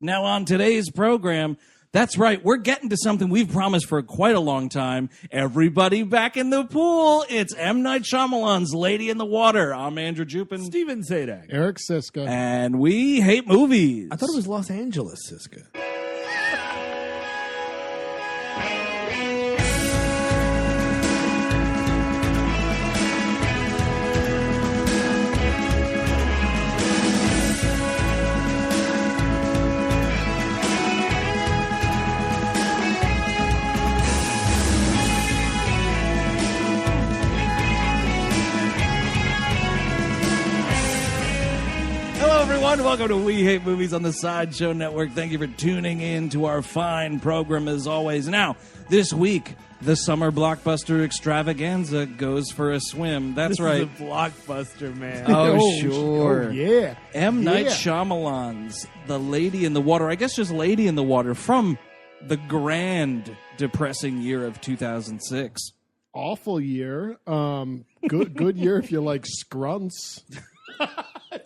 Now, on today's program, that's right, we're getting to something we've promised for quite a long time. Everybody back in the pool. It's M. Night Shyamalan's Lady in the Water. I'm Andrew Jupin. Steven Sadak. Eric Siska. And we hate movies. I thought it was Los Angeles, Siska. Welcome to We Hate Movies on the Sideshow Network. Thank you for tuning in to our fine program as always. Now, this week, the summer blockbuster extravaganza goes for a swim. That's this right. Is a blockbuster, man. Oh, sure. Oh, yeah. M. Night Shyamalan's The Lady in the Water. I guess just Lady in the Water from the grand depressing year of 2006. Awful year. Good year if you like scrunts.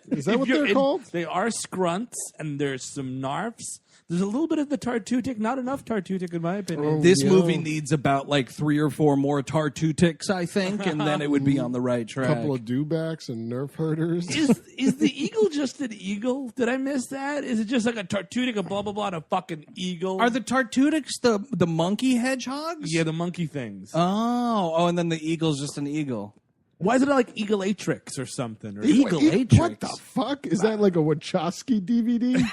Is that what they're called? They are scrunts, and there's some narfs. There's a little bit of the tartutic, not enough tartutic in my opinion. This movie needs about like 3 or 4 more tartutics, I think, and then it would be on the right track. A couple of dewbacks and nerf herders. Is the eagle just an eagle? Did I miss that? Is it just like a tartutic, a blah, blah, blah, and a fucking eagle? Are the tartutics the monkey hedgehogs? Yeah, the monkey things. Oh, and then the eagle's just an eagle. Why is it like Eagleatrix or something? Or Eagleatrix? What the fuck? Is that like a Wachowski DVD?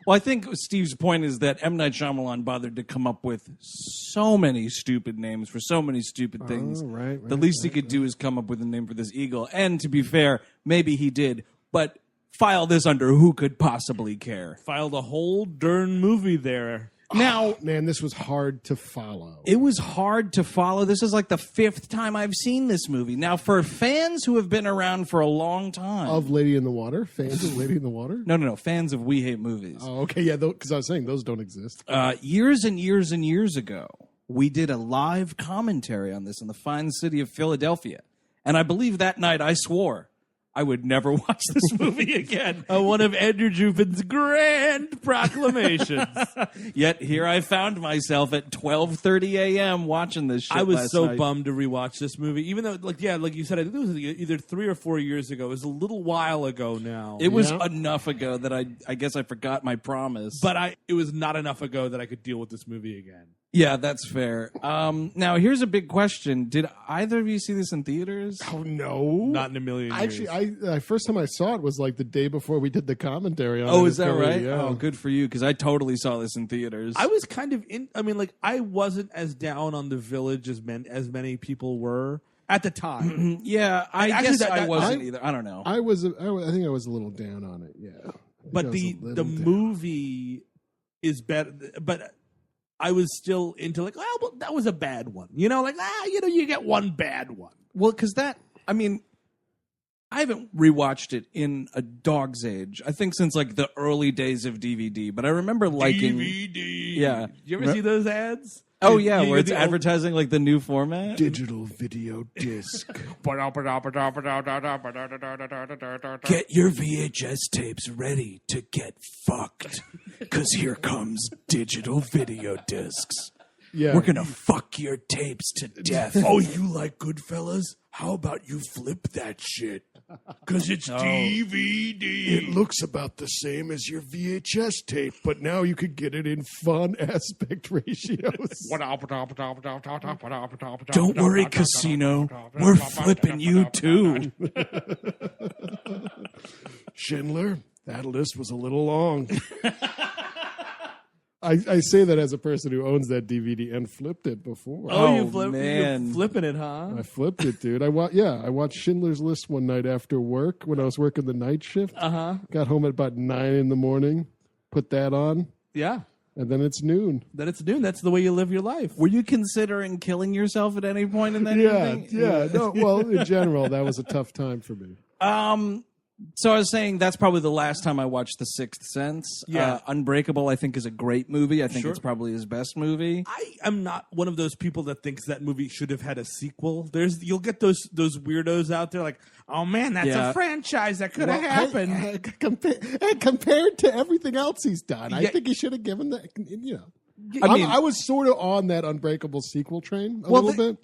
Well, I think Steve's point is that M. Night Shyamalan bothered to come up with so many stupid names for so many stupid things. Right, the least he could do is come up with a name for this eagle. And to be fair, maybe he did, but file this under who could possibly care. Filed a whole darn movie there. Now, man, this was hard to follow. It was hard to follow. This is like the 5th time I've seen this movie. Now, for fans who have been around for a long time. Of Lady in the Water? Fans of Lady in the Water? No. Fans of We Hate Movies. Oh, okay. Yeah, because I was saying those don't exist. Years and years and years ago, we did a live commentary on this in the fine city of Philadelphia. And I believe that night I swore I would never watch this movie again. One of Andrew Jupin's grand proclamations. Yet here I found myself at 12:30 a.m. watching this shit. I was so night. bummed to rewatch this movie, even though, like you said, I think it was either 3 or 4 years ago. It was a little while ago now. It was enough ago that I guess I forgot my promise. But it was not enough ago that I could deal with this movie again. Yeah, that's fair. Now, here's a big question. Did either of you see this in theaters? Oh, no. Not in a million years. Actually, first time I saw it was like the day before we did the commentary on it. Oh, is that right? Yeah. Oh, good for you, because I totally saw this in theaters. I was kind of I wasn't as down on The Village as many people were at the time. Yeah, I guess I wasn't either. I don't know. I think I was a little down on it, yeah. But the movie is better, but I was still into like, well, that was a bad one. You know, like, you get one bad one. Well, because I haven't rewatched it in a dog's age. I think since like the early days of DVD, but I remember liking DVD. Yeah. You ever see those ads? Oh yeah, where it's advertising like the new format. Digital video disc. Get your VHS tapes ready to get fucked, because here comes digital video discs. Yeah. We're going to fuck your tapes to death. Oh, you like Goodfellas? How about you flip that shit? Because it's DVD. It looks about the same as your VHS tape, but now you could get it in fun aspect ratios. Don't worry, Casino. We're flipping you too. Schindler, that list was a little long. I say that as a person who owns that DVD and flipped it before. Oh, man. You're flipping it, huh? I flipped it, dude. I watched Schindler's List one night after work when I was working the night shift. Uh-huh. Got home at about 9 in the morning, put that on, Yeah. and then it's noon. Then it's noon. That's the way you live your life. Were you considering killing yourself at any point in that Yeah, evening? yeah. No, well, in general, that was a tough time for me. So I was saying that's probably the last time I watched The Sixth Sense. Yeah. Unbreakable, I think, is a great movie. I think it's probably his best movie. I am not one of those people that thinks that movie should have had a sequel. You'll get those weirdos out there like, oh man, that's a franchise that could have happened. Compared to everything else he's done, I think he should have given that. I was sort of on that Unbreakable sequel train a little bit.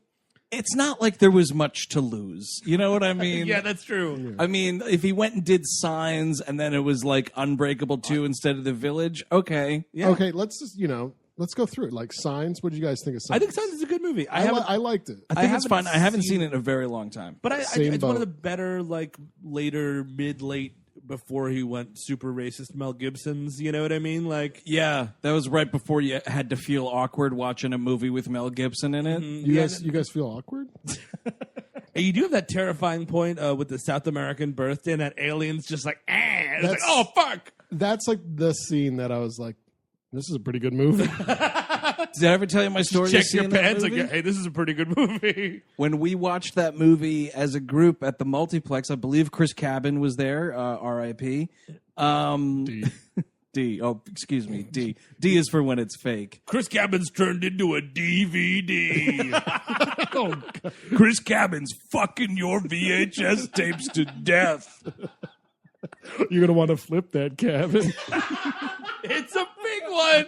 It's not like there was much to lose. You know what I mean? Yeah, that's true. I mean, if he went and did Signs and then it was like Unbreakable 2 instead of The Village, okay. Yeah. Okay, let's just, let's go through it. Like Signs, what did you guys think of Signs? I think Signs is a good movie. I liked it. I think it's fun. I haven't seen it in a very long time. But it's one of the better, like, later, mid-late, before he went super racist Mel Gibson's, you know what I mean? Like, yeah, that was right before you had to feel awkward watching a movie with Mel Gibson in it. Mm-hmm. You guys feel awkward? And you do have that terrifying point with the South American birthday and that alien's just like, it's like, oh, fuck. That's like the scene that I was like, this is a pretty good movie. Did I ever tell you my story? Check your pants like, hey, this is a pretty good movie. When we watched that movie as a group at the multiplex, I believe Chris Cabin was there, R.I.P. D. D. Oh, excuse me, D. D is for when it's fake. Chris Cabin's turned into a DVD. Oh, God. Chris Cabin's fucking your VHS tapes to death. You're going to want to flip that, Cabin. It's a big one.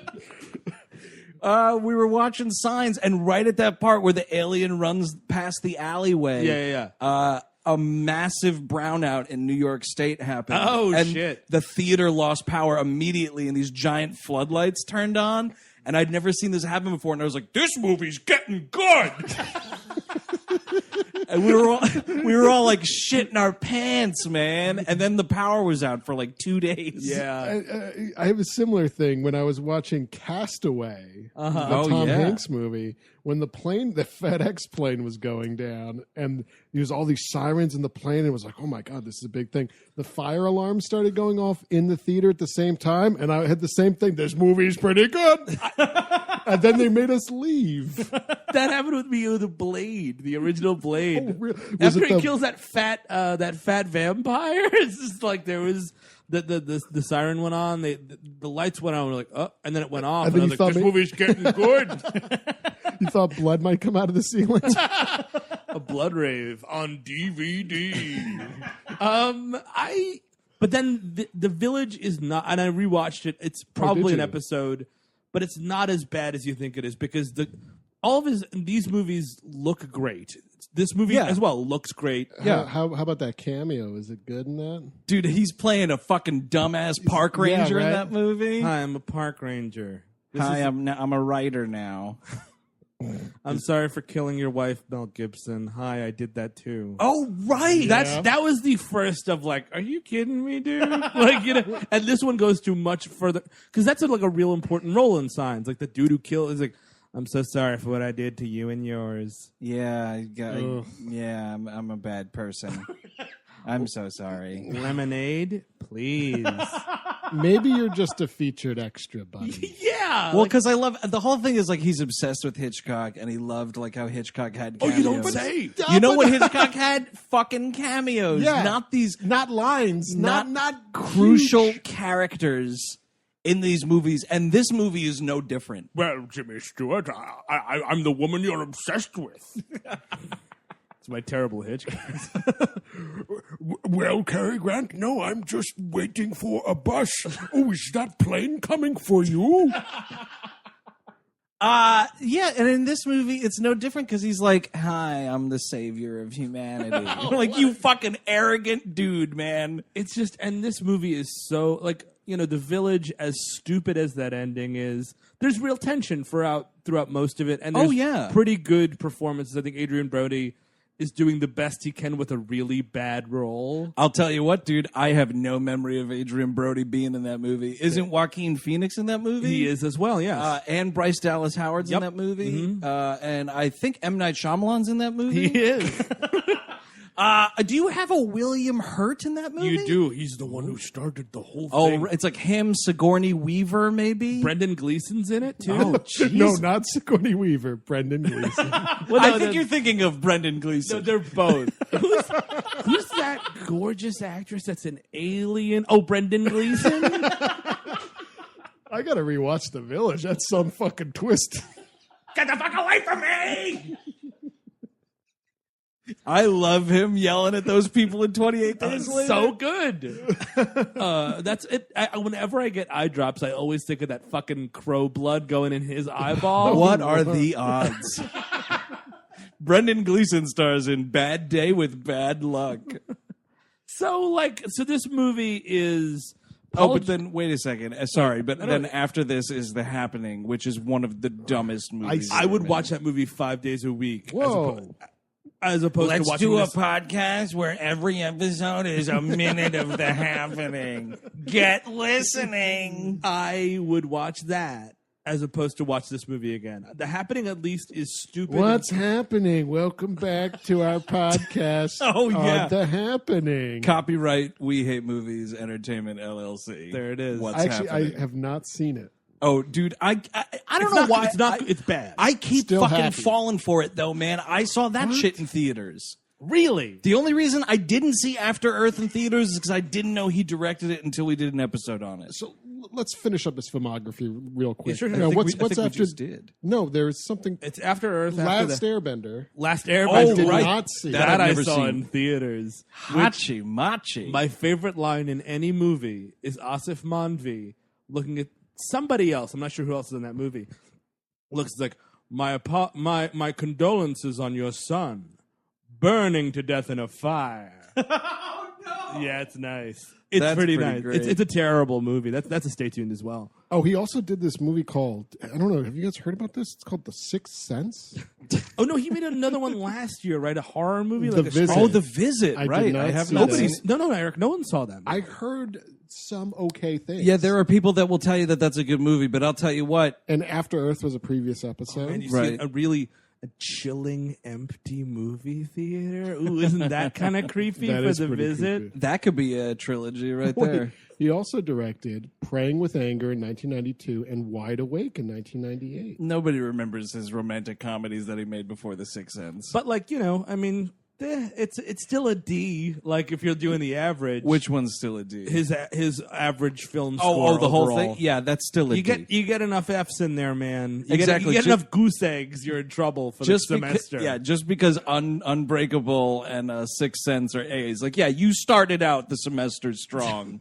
We were watching Signs, and right at that part where the alien runs past the alleyway, a massive brownout in New York State happened. Oh, and shit. The theater lost power immediately, and these giant floodlights turned on, and I'd never seen this happen before, and I was like, this movie's getting good! And we were all like shitting our pants, man. And then the power was out for like 2 days. Yeah. I have a similar thing when I was watching Castaway, the Tom Hanks movie, when the FedEx plane was going down, and there was all these sirens in the plane, and it was like, oh my God, this is a big thing. The fire alarm started going off in the theater at the same time, and I had the same thing. This movie's pretty good. And then they made us leave. That happened with me with the Blade, the original Blade. Oh, really? After he kills that fat vampire, it's just like there was the siren went on, the lights went on, we're like, oh, and then it went off, and I was like, this movie's getting good. You thought blood might come out of the ceiling? A blood rave on DVD. But then the Village is not, and I rewatched it. It's probably an episode, but it's not as bad as you think it is because all of these movies look great. This movie as well looks great. Yeah. How about that cameo? Is it good in that? Dude, he's playing a fucking dumbass park ranger in that movie. Hi, I'm a park ranger. I'm a writer now. I'm sorry for killing your wife, Mel Gibson. Hi, I did that too. Oh, right. That was the first of like, are you kidding me, dude? Like, and this one goes to much further because that's like a real important role in Signs. Like the dude who killed is like, I'm so sorry for what I did to you and yours. Yeah, I'm a bad person. I'm so sorry. Lemonade, please. Maybe you're just a featured extra, buddy. Yeah. Well, because I love the whole thing is like he's obsessed with Hitchcock, and he loved like how Hitchcock had cameos. You don't say. You know what Hitchcock had? Fucking cameos. Yeah. Not lines. Not crucial huge characters in these movies, and this movie is no different. Well, Jimmy Stewart, I'm the woman you're obsessed with. It's my terrible Hitchcock. Well, Cary Grant, no, I'm just waiting for a bus. Oh, is that plane coming for you? Yeah, and in this movie, it's no different because he's like, hi, I'm the savior of humanity. Like, you fucking arrogant dude, man. It's just, and this movie is so, like, The Village, as stupid as that ending is, there's real tension throughout most of it. And there's pretty good performances. I think Adrian Brody is doing the best he can with a really bad role. I'll tell you what, dude, I have no memory of Adrian Brody being in that movie. Isn't Joaquin Phoenix in that movie? He is as well, yes. And Bryce Dallas Howard's in that movie. Mm-hmm. And I think M. Night Shyamalan's in that movie. He is. Do you have a William Hurt in that movie? You do. He's the one who started the whole thing. Oh, it's like him, Sigourney Weaver, maybe? Brendan Gleeson's in it, too. Oh, no, not Sigourney Weaver. Brendan Gleeson. I think you're thinking of Brendan Gleeson. No, they're both. Who's that gorgeous actress that's an alien? Oh, Brendan Gleeson? I gotta rewatch The Village. That's some fucking twist. Get the fuck away from me! I love him yelling at those people in 28 Days Later. So good. That's it. Whenever I get eye drops, I always think of that fucking crow blood going in his eyeball. What are the odds? Brendan Gleeson stars in Bad Day with Bad Luck. So this movie is... but then, wait a second. Sorry, but then after this is The Happening, which is one of the dumbest movies. I would watch that movie 5 days a week. Whoa. As opposed to watching Let's do a podcast where every episode is a minute of The Happening. Get listening. I would watch that as opposed to watch this movie again. The Happening, at least, is stupid. What's happening? Welcome back to our podcast. Yeah. The Happening. Copyright We Hate Movies Entertainment LLC. There it is. What's Actually, happening? I have not seen it. Oh, dude, I don't know why. It's bad. I keep Still fucking happy. falling for it, though, man. I saw that shit in theaters. Really? The only reason I didn't see After Earth in theaters is because I didn't know he directed it until we did an episode on it. So let's finish up his filmography real quick. Yeah, sure. Now, I what's think we after? just did. No, there's something. It's After Earth. Last Airbender. Last Airbender. I did right. not see That That I've I never saw seen. in theaters. Hachi Machi. My favorite line in any movie is Asif Manvi looking at somebody else. I'm not sure who else is in that movie. Looks like my condolences on your son burning to death in a fire. Oh no! Yeah, it's nice. It's That's pretty pretty nice. great. It's a terrible movie. That's a stay tuned as well. Oh, he also did this movie called, I don't know, have you guys heard about this? It's called The Sixth Sense. Oh no, he made another one last year, right? A horror movie, The like Visit. Oh, The Visit, I did right? not I have see not that. seen. No, Eric, no one saw that movie. I heard some okay things. Yeah, there are people that will tell you that that's a good movie, but I'll tell you what. And After Earth was a previous episode. And you Right. see a chilling, empty movie theater. Ooh, isn't that kind of creepy That for is The pretty Visit? creepy. That could be a trilogy right Wait, there. he also directed Praying with Anger in 1992 and Wide Awake in 1998. Nobody remembers his romantic comedies that he made before The Sixth Sense. But it's still a D. Like if you're doing the average, Which one's still a D? his average film score. the whole overall. thing? Yeah, that's still a You D. get enough F's in there, man. You Exactly. Get enough goose eggs, you're in trouble for the semester. Just because Unbreakable and Sixth Sense are A's. Like, yeah, you started out the semester strong,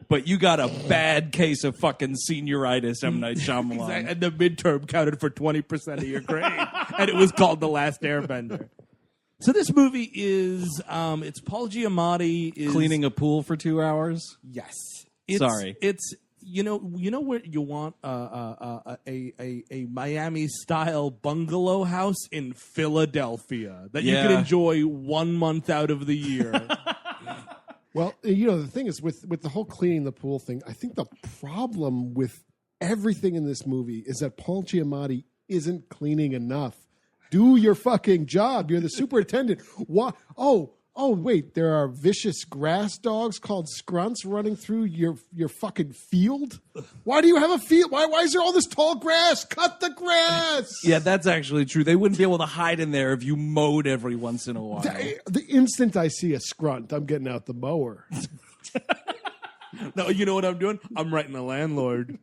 but you got a bad case of fucking senioritis, M. Night Shyamalan. Exactly. And the midterm counted for 20% of your grade, and it was called The Last Airbender. So this movie is it's Paul Giamatti is Cleaning a pool for 2 hours? Yes. Sorry. It's you know where you want a Miami style bungalow house in Philadelphia that you can enjoy 1 month out of the year. Well, the thing is with the whole cleaning the pool thing, I think the problem with everything in this movie is that Paul Giamatti isn't cleaning enough. Do your fucking job. You're the superintendent. What? Oh, wait. There are vicious grass dogs called scrunts running through your fucking field. Why do you have a field? Why is there all this tall grass? Cut the grass. Yeah, that's actually true. They wouldn't be able to hide in there if you mowed every once in a while. The instant I see a scrunt, I'm getting out the mower. No, you know what I'm doing? I'm writing a landlord.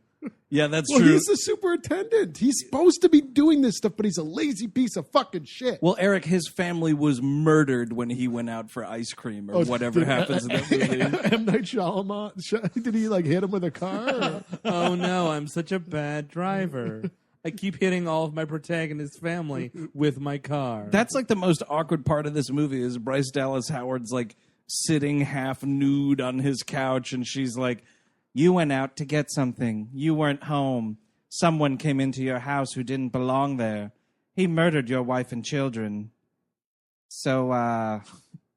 Yeah, that's Well, true. he's the superintendent. He's supposed to be doing this stuff, but he's a lazy piece of fucking shit. Well, Eric, his family was murdered when he went out for ice cream or whatever happens in that movie. M. Night Shyamalan, did he hit him with a car? Or? Oh no, I'm such a bad driver. I keep hitting all of my protagonist's family with my car. That's like the most awkward part of this movie is Bryce Dallas Howard's like sitting half nude on his couch and she's like, "You went out to get something. You weren't home. Someone came into your house who didn't belong there. He murdered your wife and children. So,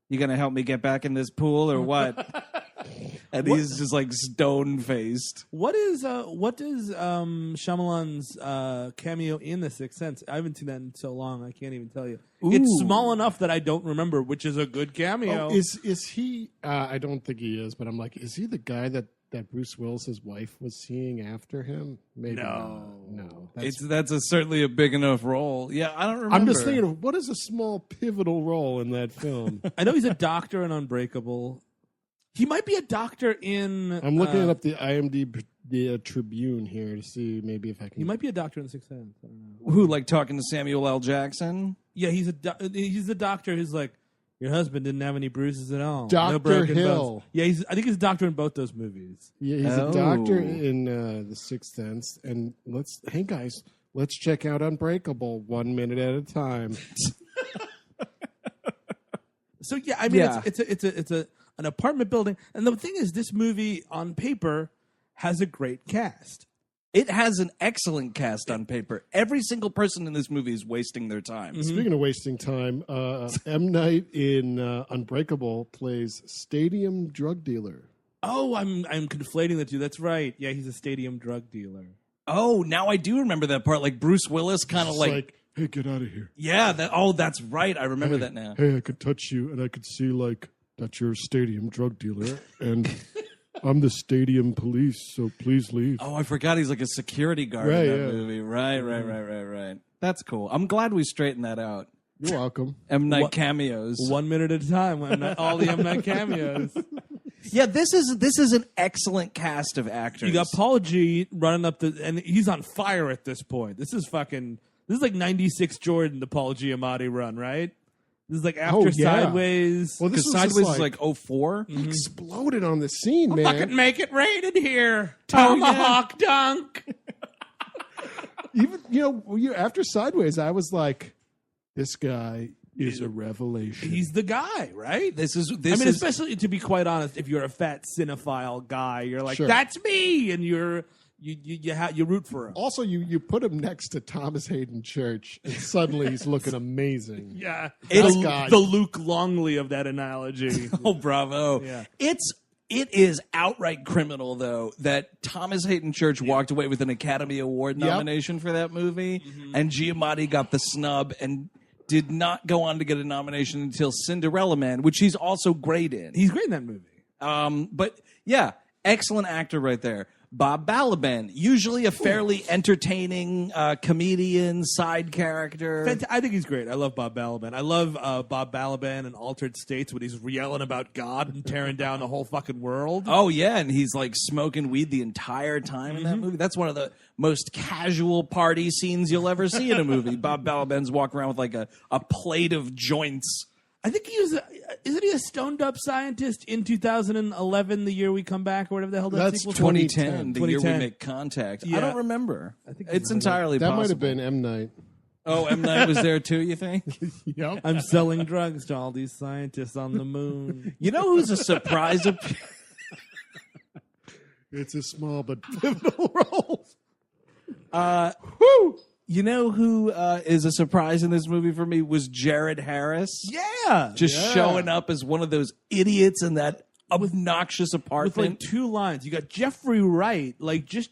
you gonna help me get back in this pool or what?" and he's just like stone faced. What does Shyamalan's cameo in The Sixth Sense? I haven't seen that in so long. I can't even tell you. Ooh. It's small enough that I don't remember, which is a good cameo. Oh, is he? I don't think he is, but I'm like, is he the guy that Bruce Willis's wife was seeing after him? Maybe no. That's certainly a big enough role. Yeah, I don't remember. I'm just thinking of what is a small pivotal role in that film. I know he's a doctor in Unbreakable. He might be a doctor in... I'm looking up the IMDb Tribune here to see maybe if I can... He might be a doctor in The Sixth Sense. I don't know. Who, like talking to Samuel L. Jackson? Yeah, he's the doctor who's like, your husband didn't have any bruises at all. Dr. Hill. Bones. Yeah, I think he's a doctor in both those movies. Yeah, he's a doctor in The Sixth Sense. And hey guys, let's check out Unbreakable 1 minute at a time. So yeah, I mean, it's an apartment building, and the thing is, this movie on paper has a great cast. It has an excellent cast on paper. Every single person in this movie is wasting their time. Mm-hmm. Speaking of wasting time, M. Night in Unbreakable plays stadium drug dealer. Oh, I'm conflating the two. That's right. Yeah, he's a stadium drug dealer. Oh, now I do remember that part. Like Bruce Willis kind of like, hey, get out of here. Yeah, that's right. I remember that now. Hey, I could touch you, and I could see, like, that you're a stadium drug dealer, and... I'm the stadium police, so please leave. Oh, I forgot he's like a security guard in that movie. Right. That's cool. I'm glad we straightened that out. You're welcome. M. Night cameos. 1 minute at a time. All the M. Night cameos. Yeah, this is an excellent cast of actors. You got Paul G running up and he's on fire at this point. This is like 96 Jordan, the Paul Giamatti run, right? This is like after Sideways. Well, because Sideways is like 04. He exploded on the scene, man. Fucking make it rain in here. Tomahawk dunk. Even, after Sideways, I was like, this guy is a revelation. He's the guy, right? Especially to be quite honest, if you're a fat cinephile guy, you're like, that's me, and you root for him. Also, you put him next to Thomas Hayden Church, and suddenly he's looking amazing. Yeah, the Luke Longley of that analogy. Oh, bravo! Yeah. It is outright criminal, though, that Thomas Hayden Church walked away with an Academy Award nomination for that movie, and Giamatti got the snub and did not go on to get a nomination until Cinderella Man, which he's also great in. He's great in that movie. But yeah, excellent actor right there. Bob Balaban, usually a fairly entertaining comedian, side character. I think he's great. I love Bob Balaban. I love Bob Balaban in Altered States when he's yelling about God and tearing down the whole fucking world. Oh, yeah, and he's like smoking weed the entire time in that movie. That's one of the most casual party scenes you'll ever see in a movie. Bob Balaban's walking around with like a plate of joints. I think isn't he a stoned up scientist in 2011, the year we come back, or whatever the hell that sequel? 2010, the year we make contact. Yeah. I don't remember. I think it's entirely possible. That might have been M. Night. Oh, M. Night was there too, you think? Yep. I'm selling drugs to all these scientists on the moon. You know who's a surprise? It's a small but pivotal role. Whoo! You know who is a surprise in this movie for me was Jared Harris. Yeah. Just showing up as one of those idiots in that obnoxious apartment. With like 2 lines. You got Jeffrey Wright, like just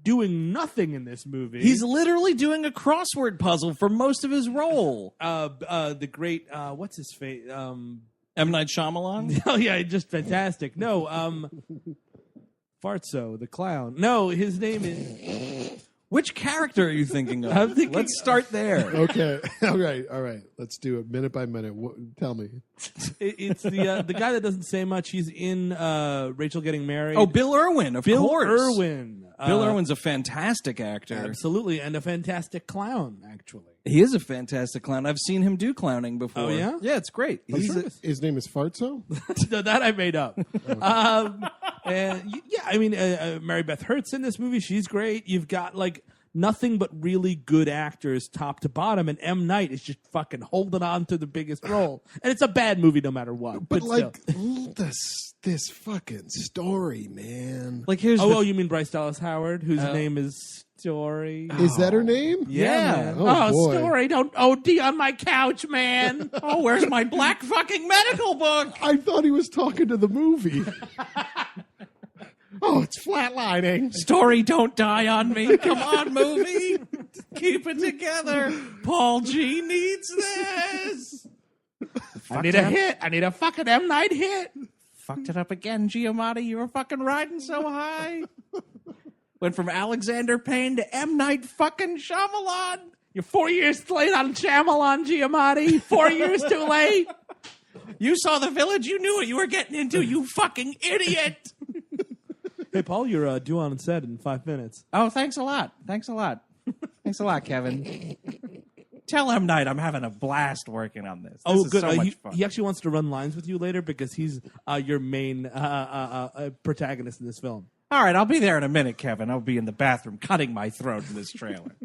doing nothing in this movie. He's literally doing a crossword puzzle for most of his role. The great, what's his face? M. Night Shyamalan? Oh, yeah, just fantastic. No, Fartso, the clown. No, his name is... Which character are you thinking of? Let's start there. Okay. All right. Let's do it minute by minute. Tell me. It's the guy that doesn't say much. He's in Rachel Getting Married. Oh, Bill Irwin, of course. Bill Irwin. Bill Irwin's a fantastic actor. Absolutely, and a fantastic clown, actually. He is a fantastic clown. I've seen him do clowning before. Oh, yeah? Yeah, it's great. His name is Fartso? No, that I made up. And yeah, I mean, Mary Beth Hurt's in this movie. She's great. You've got like nothing but really good actors top to bottom, and M. Night is just fucking holding on to the biggest role. And it's a bad movie no matter what. But like this fucking story, man. Like here's you mean Bryce Dallas Howard, whose name is Story? Is that her name? Yeah. Oh, Story, don't OD on my couch, man. Oh, where's my black fucking medical book? I thought he was talking to the movie. Oh, it's flatlining. Story, don't die on me. Come on, movie. Keep it together. Paul G needs this. I need a hit. I need a fucking M. Night hit. Fucked it up again, Giamatti. You were fucking riding so high. Went from Alexander Payne to M. Night fucking Shyamalan. You're 4 years late on Shyamalan, Giamatti. 4 years too late. You saw The Village. You knew what you were getting into, you fucking idiot. Hey, Paul, you're due on set in 5 minutes. Oh, thanks a lot. Thanks a lot, Kevin. Tell M. Night I'm having a blast working on this. This is good. So much fun. He actually wants to run lines with you later because he's your main protagonist in this film. All right, I'll be there in a minute, Kevin. I'll be in the bathroom cutting my throat in this trailer.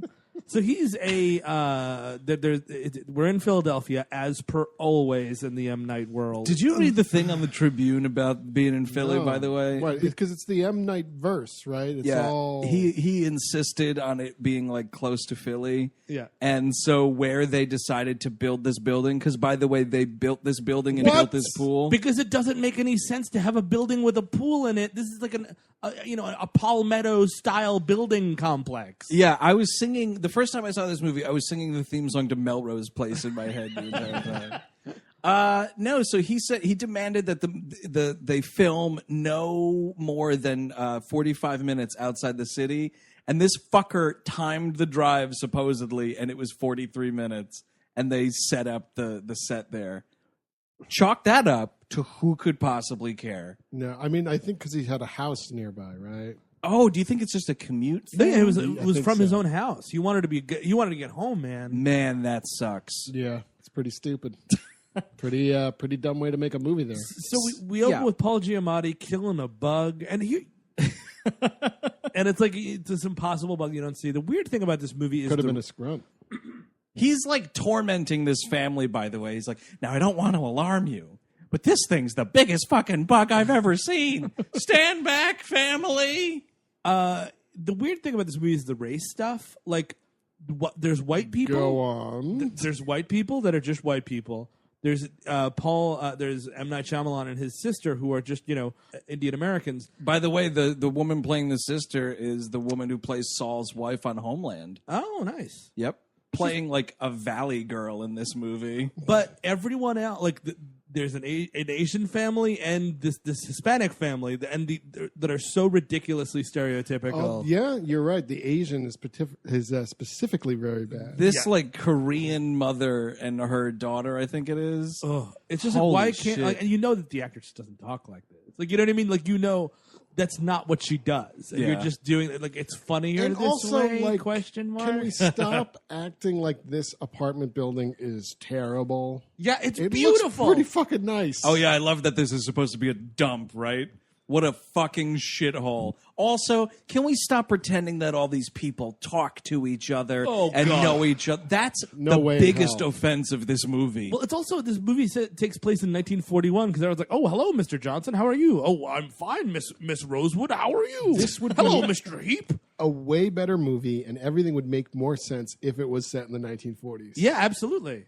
So he's we're in Philadelphia, as per always in the M. Night world. Did you read the thing on the Tribune about being in Philly, by the way? Right, because it's the M. Night verse, right? It's all... He insisted on it being, like, close to Philly. Yeah. And so where they decided to build this building, because, by the way, they built this building and built this pool. Because it doesn't make any sense to have a building with a pool in it. This is like a Palmetto-style building complex. Yeah, I was singing... The first time I saw this movie, I was singing the theme song to Melrose Place in my head the entire time. No, so he said he demanded that they film no more than 45 minutes outside the city, and this fucker timed the drive supposedly, and it was 43 minutes, and they set up the set there. Chalk that up to who could possibly care. No, I mean, I think because he had a house nearby, right? Oh, do you think it's just a commute thing? Yeah, it was from his own house. He wanted to get home, man. Man, that sucks. Yeah, it's pretty stupid. pretty dumb way to make a movie there. So we open with Paul Giamatti killing a bug, and and it's like it's this impossible bug you don't see. The weird thing about this movie is could have been a scrunt. He's like tormenting this family, by the way. He's like, now I don't want to alarm you, but this thing's the biggest fucking bug I've ever seen. Stand back, family. The weird thing about this movie is the race stuff. Like, there's white people. Go on. There's white people that are just white people. There's there's M. Night Shyamalan and his sister who are just, Indian Americans. By the way, the woman playing the sister is the woman who plays Saul's wife on Homeland. Oh, nice. Yep. Playing like a valley girl in this movie. But everyone else, like there's an Asian family and this Hispanic family, that are so ridiculously stereotypical. Yeah, you're right. The Asian is specifically very bad. This like Korean mother and her daughter, I think it is. Oh, it's just like, why can't? And you know that the actor just doesn't talk like this. Like, you know what I mean? Like, that's not what she does. And you're just doing it like it's funnier and this also, way, like, question mark. Can we stop acting like this apartment building is terrible? Yeah, it Looks beautiful. pretty fucking nice. Oh yeah, I love that this is supposed to be a dump, right? What a fucking shithole. Also, can we stop pretending that all these people talk to each other and know each other? That's the biggest offense of this movie. Well, it's also, this movie takes place in 1941 because I was like, oh, hello, Mr. Johnson. How are you? Oh, I'm fine, Miss Rosewood. How are you? Hello, Mr. Heap. A way better movie, and everything would make more sense if it was set in the 1940s. Yeah, absolutely.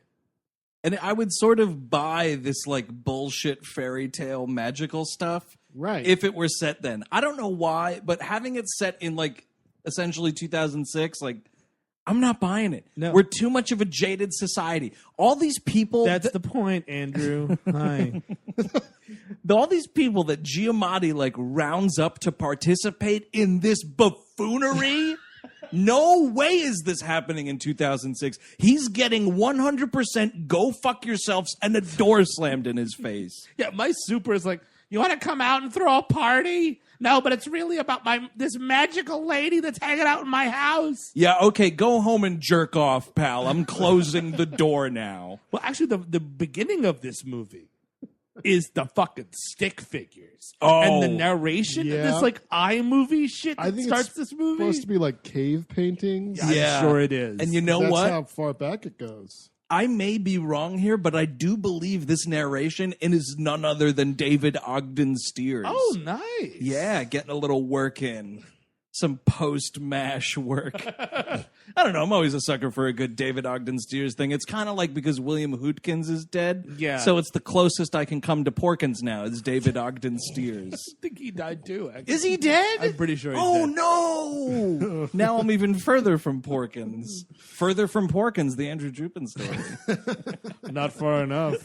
And I would sort of buy this like bullshit fairy tale magical stuff. Right. If it were set then. I don't know why, but having it set in like essentially 2006, like I'm not buying it. No. We're too much of a jaded society. All these people... That's the point, Andrew. Hi. All these people that Giamatti like rounds up to participate in this buffoonery... No way is this happening in 2006. He's getting 100% go fuck yourselves and a door slammed in his face. Yeah, my super is like, you want to come out and throw a party? No, but it's really about this magical lady that's hanging out in my house. Yeah, okay, go home and jerk off, pal. I'm closing the door now. Well, actually, the beginning of this movie is the fucking stick figures. Oh. And the narration of this like iMovie shit that starts this movie. It's supposed to be like cave paintings. Yeah. I'm sure it is. And you know That's what? That's how far back it goes. I may be wrong here, but I do believe this narration is none other than David Ogden Stiers. Oh, nice. Yeah, getting a little work in. some post-MASH work. I don't know. I'm always a sucker for a good David Ogden Stiers thing. It's kind of like because William Hootkins is dead. Yeah. So it's the closest I can come to Porkins now. It's David Ogden Stiers. I think he died too, actually. Is he dead? I'm pretty sure he's dead. Oh, no! Now I'm even further from Porkins. Further from Porkins, the Andrew Drupin story. Not far enough.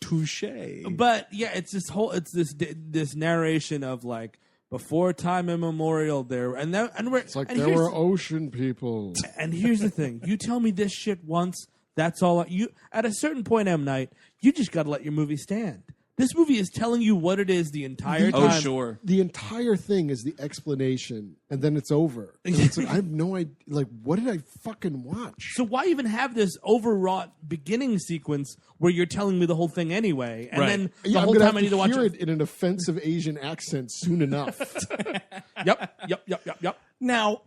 Touche. But yeah, it's this narration of like, before time immemorial, there were ocean people. And here's the thing: you tell me this shit once, that's all. You at a certain point, M. Night, you just got to let your movie stand. This movie is telling you what it is the entire time. Oh, sure. The entire thing is the explanation, and then it's over. And it's like, I have no idea. Like, what did I fucking watch? So why even have this overwrought beginning sequence where you're telling me the whole thing anyway, and then the whole time I need to watch it in an offensive Asian accent soon enough. Yep. Now,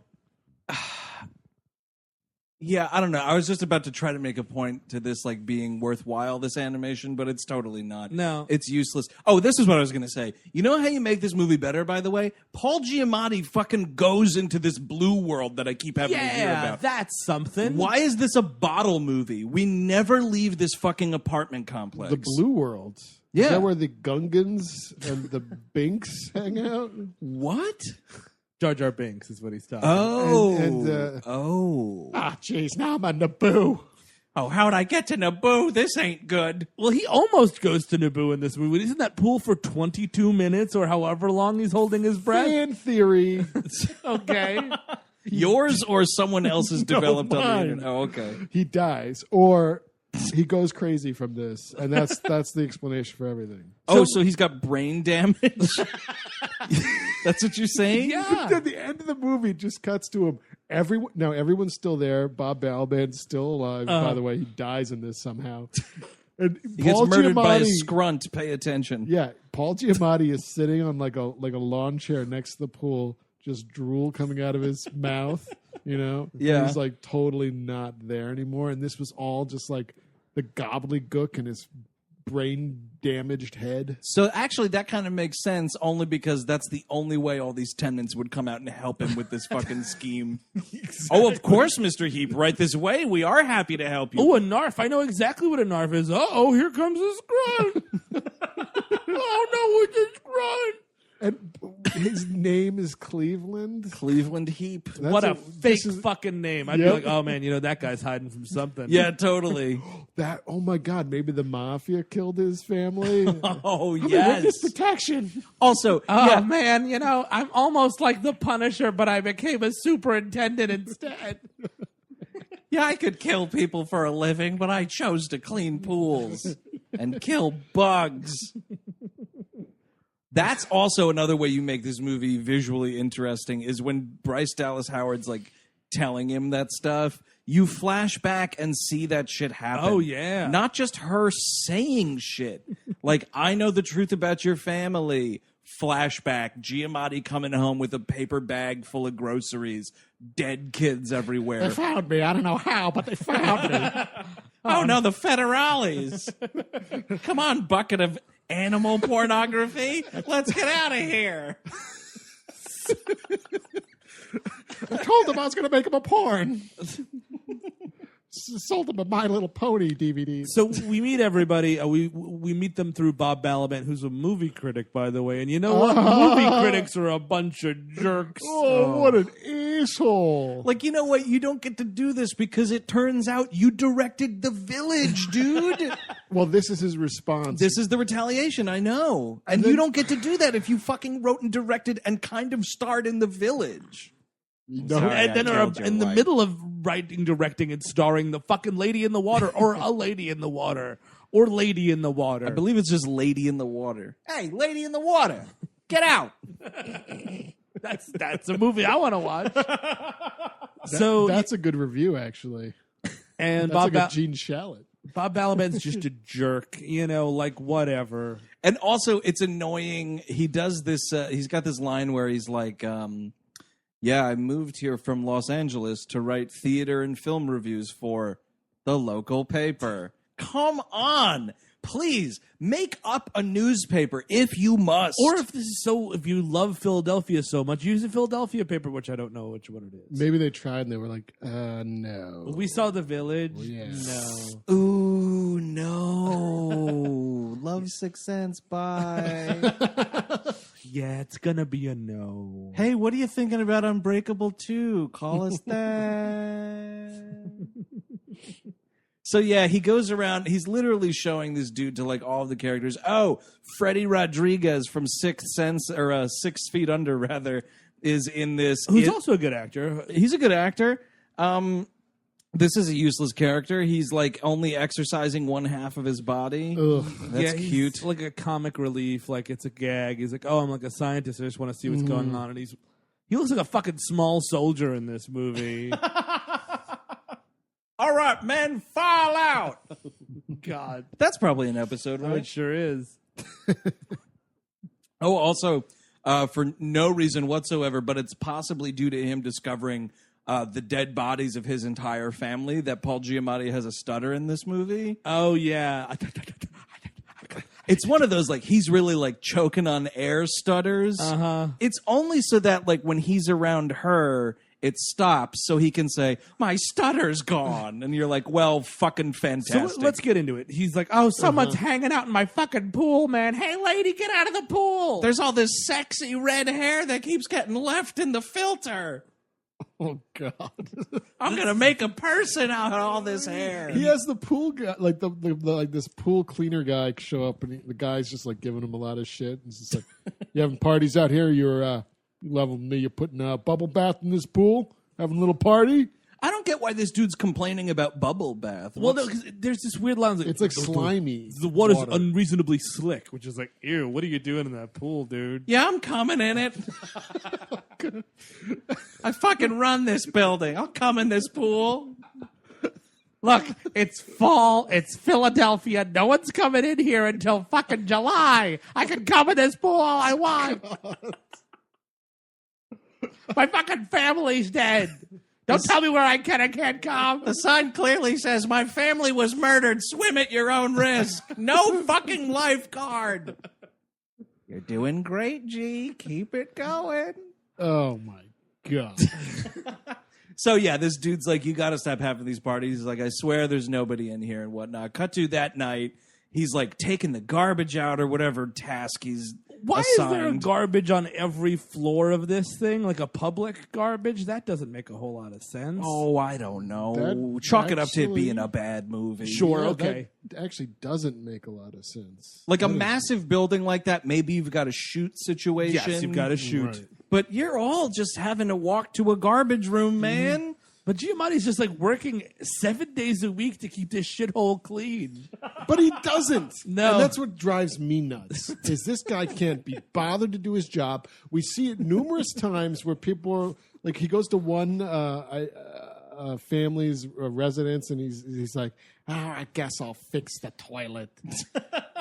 yeah, I don't know. I was just about to try to make a point to this, like, being worthwhile, this animation, but it's totally not. No. It's useless. Oh, this is what I was going to say. You know how you make this movie better, by the way? Paul Giamatti fucking goes into this blue world that I keep having to hear about. Yeah, that's something. Why is this a bottle movie? We never leave this fucking apartment complex. The blue world. Yeah. Is that where the Gungans and the Binks hang out? What? Jar Jar Binks is what he's talking. Jeez, now I'm on Naboo. Oh, how'd I get to Naboo? This ain't good. Well, he almost goes to Naboo in this movie. Isn't that pool for 22 minutes or however long he's holding his breath? Fan theory. Okay. Yours or someone else's developed on the mine. internet? Oh, okay. He dies, or he goes crazy from this, and that's the explanation for everything. So he's got brain damage? That's what you're saying? Yeah. At the end of the movie, it just cuts to him. Everyone's still there. Bob Balaban's still alive. By the way, he dies in this somehow. And He gets murdered by a scrunt. Pay attention. Yeah, Paul Giamatti is sitting on like a lawn chair next to the pool, just drool coming out of his mouth. You know, Yeah. he's like totally not there anymore. And this was all just like the gobbledygook in his brain damaged head. So actually, that kind of makes sense only because that's the only way all these tenants would come out and help him with this fucking scheme. Exactly. Oh, of course, Mr. Heap, right this way. We are happy to help you. Oh, a narf. I know exactly what a narf is. Uh-oh, here comes a scrunt. Oh, no, it's a scrunt. And his name is Cleveland. Cleveland Heap. What a fake fucking name. I'd be like, oh, man, that guy's hiding from something. Yeah, totally. Oh, my God, maybe the mafia killed his family. Oh, yes. Witness protection. Also, oh, man, I'm almost like the Punisher, but I became a superintendent instead. Yeah, I could kill people for a living, but I chose to clean pools and kill bugs. That's also another way you make this movie visually interesting is when Bryce Dallas Howard's like telling him that stuff, you flash back and see that shit happen. Oh, yeah. Not just her saying shit. Like, I know the truth about your family. Flashback, Giamatti coming home with a paper bag full of groceries, dead kids everywhere. They found me. I don't know how, but they found me. Oh, no, the federales. Come on, bucket of animal pornography. Let's get out of here. I told him I was going to make him a porn. Sold him a My Little Pony DVD. So we meet everybody. We meet them through Bob Balaban, who's a movie critic, by the way. And you know what? Movie critics are a bunch of jerks. Oh, what an asshole. Like, you know what? You don't get to do this because it turns out you directed The Village, dude. Well, this is his response. This is the retaliation, I know. And you don't get to do that if you fucking wrote and directed and kind of starred in The Village. No. Sorry, And then I are killed your in the wife. middle of writing, directing, and starring the fucking Lady in the Water, or a Lady in the Water, or Lady in the Water. I believe it's just Lady in the Water. Hey, Lady in the Water, get out. That's a movie I want to watch. That's a good review, actually. And That's like a Gene Shalit. Bob Balaban's just a jerk, like whatever. And also, it's annoying. He does this. He's got this line where he's like, yeah, I moved here from Los Angeles to write theater and film reviews for the local paper. Come on. please make up a newspaper if you must. Or if you love Philadelphia so much, use a Philadelphia paper, which I don't know which one it is. Maybe they tried and they were like, no. We saw The Village. Well, yeah. No. Ooh, no. Love Sixth Sense, bye. Yeah, it's gonna be a no. Hey, what are you thinking about Unbreakable 2? Call us that. So yeah, he goes around. He's literally showing this dude to like all of the characters. Oh, Freddy Rodriguez from Sixth Sense or 6 Feet Under rather is in this. Who's also a good actor. He's a good actor. This is a useless character. He's like only exercising one half of his body. Ugh. That's cute. Like a comic relief. Like it's a gag. He's like, oh, I'm like a scientist. I just want to see what's going on. And he looks like a fucking small soldier in this movie. All right, men, fall out. God. That's probably an episode, right? It sure is. Oh, also, for no reason whatsoever, but it's possibly due to him discovering the dead bodies of his entire family that Paul Giamatti has a stutter in this movie. Oh, yeah. It's one of those, like, he's really, like, choking on air stutters. Uh-huh. It's only so that, like, when he's around her, it stops so he can say, my stutter's gone. And you're like, well, fucking fantastic. So let's get into it. He's like, oh, someone's hanging out in my fucking pool, man. Hey, lady, get out of the pool. There's all this sexy red hair that keeps getting left in the filter. Oh, God. I'm going to make a person out of all this hair. He has the pool guy, like the like this pool cleaner guy show up, and the guy's just like giving him a lot of shit. He's just like, you having parties out here? You're leveling me. You're putting a bubble bath in this pool, having a little party. I don't get why this dude's complaining about bubble bath. Well, no, because there's this weird line. Like, it's like slimy. The water's unreasonably slick, which is like, ew, what are you doing in that pool, dude? Yeah, I'm coming in it. I fucking run this building. I'll come in this pool. Look, it's fall. It's Philadelphia. No one's coming in here until fucking July. I can come in this pool all I want. My fucking family's dead. Don't tell me where I can and can't come. The sign clearly says, my family was murdered. Swim at your own risk. No fucking lifeguard. You're doing great, G. Keep it going. Oh, my God. So, yeah, this dude's like, you got to stop having these parties. He's like, I swear there's nobody in here and whatnot. Cut to that night. He's like taking the garbage out or whatever task he's Why assigned. is there garbage on every floor of this thing? Like a public garbage? That doesn't make a whole lot of sense. Oh, I don't know. Chalk it up to it being a bad movie. Sure, Yeah, okay. That actually doesn't make a lot of sense. Like a massive building like that, maybe you've got a shoot situation. Yes, you've got to shoot. Right. But you're all just having to walk to a garbage room, man. But Giamatti's just like working 7 days a week to keep this shithole clean. But he doesn't. No. And that's what drives me nuts, is this guy can't be bothered to do his job. We see it numerous times where people are, like, he goes to one family's residence, and he's like, I guess I'll fix the toilet.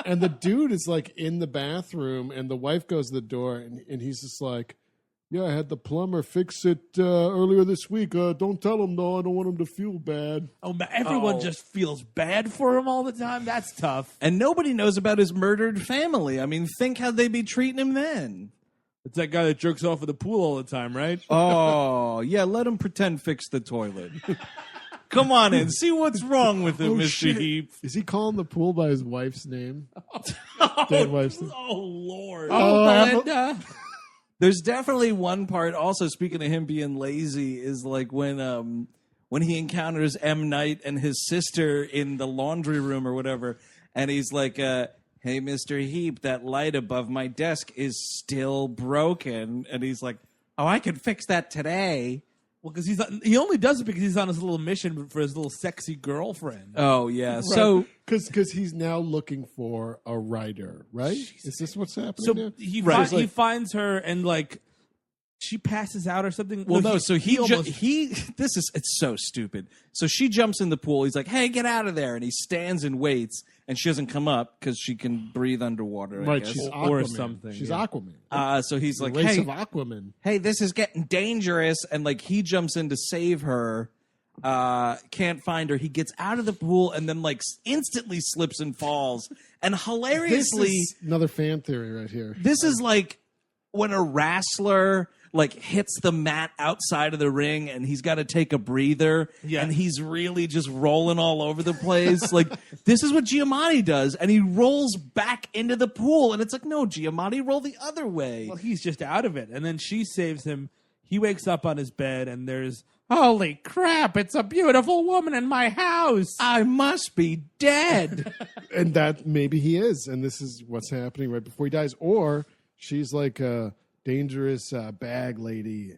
And the dude is, like, in the bathroom, and the wife goes to the door, and he's just like, yeah, I had the plumber fix it earlier this week. Don't tell him, though. I don't want him to feel bad. Oh, everyone just feels bad for him all the time? That's tough. And nobody knows about his murdered family. I mean, think how they'd be treating him then. It's that guy that jerks off at the pool all the time, right? Oh, yeah, let him pretend fix the toilet. Come on in. See what's wrong with him, Mr. Heap. Is he calling the pool by his wife's name? Dead wife's name. Oh, Lord. Melinda. There's definitely one part, also speaking of him being lazy, is like when he encounters M. Night and his sister in the laundry room or whatever, and he's like, hey, Mr. Heap, that light above my desk is still broken. And he's like, oh, I can fix that today. Well, because he only does it because he's on his little mission for his little sexy girlfriend. Oh, yeah. Right. So because he's now looking for a writer, right? Jesus. Is this what's happening? So now? he finds her and like she passes out or something. Well, it's so stupid. So she jumps in the pool. He's like, hey, get out of there. And he stands and waits. And she doesn't come up because she can breathe underwater, I guess. She's Aquaman. Or something. She's Aquaman. So he's like, race hey, of Aquaman. Hey, this is getting dangerous. And like he jumps in to save her. Can't find her. He gets out of the pool and then like instantly slips and falls And hilariously, this is another fan theory right here. This is like when a wrestler like hits the mat outside of the ring and he's got to take a breather and he's really just rolling all over the place. Like, this is what Giamatti does, and he rolls back into the pool, and it's like, no, Giamatti, roll the other way. Well, he's just out of it, and then she saves him. He wakes up on his bed, and there's, holy crap, it's a beautiful woman in my house. I must be dead. And that maybe he is, and this is what's happening right before he dies. Or she's like a dangerous bag lady,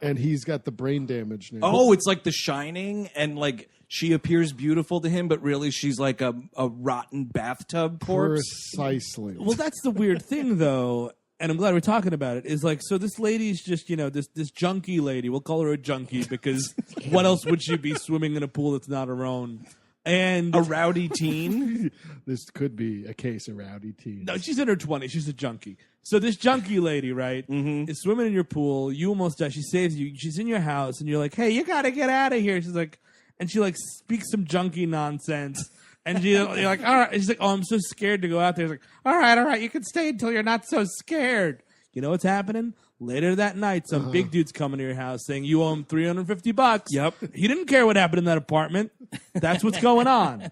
and he's got the brain damage now. Oh, it's like The Shining, and like she appears beautiful to him, but really she's like a rotten bathtub corpse. Precisely. Well, that's the weird thing, though, and I'm glad we're talking about it, is like, so this lady's just, this junkie lady. We'll call her a junkie because what else would she be swimming in a pool that's not her own? And a rowdy teen. This could be a case of rowdy teen. No, she's in her 20s. She's a junkie. So this junkie lady, right, is swimming in your pool. You almost die. She saves you. She's in your house, and you're like, hey, you got to get out of here. She's like, and she like speaks some junkie nonsense. And you're like, all right. She's like, oh, I'm so scared to go out there. She's like, all right. You can stay until you're not so scared. You know what's happening? Later that night, some big dude's coming to your house saying you owe him $350. Yep. He didn't care what happened in that apartment. That's what's going on.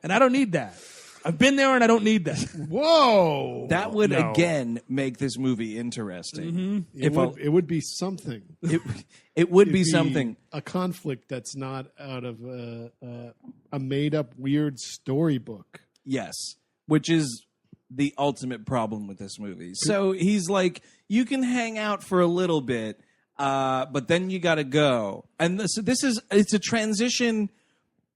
And I don't need that. I've been there and I don't need that. Whoa. That would, again, make this movie interesting. Mm-hmm. It would be something. It would be something. A conflict that's not out of a made-up weird storybook. Yes. Which is the ultimate problem with this movie. So he's like, you can hang out for a little bit, but then you got to go. And it's a transition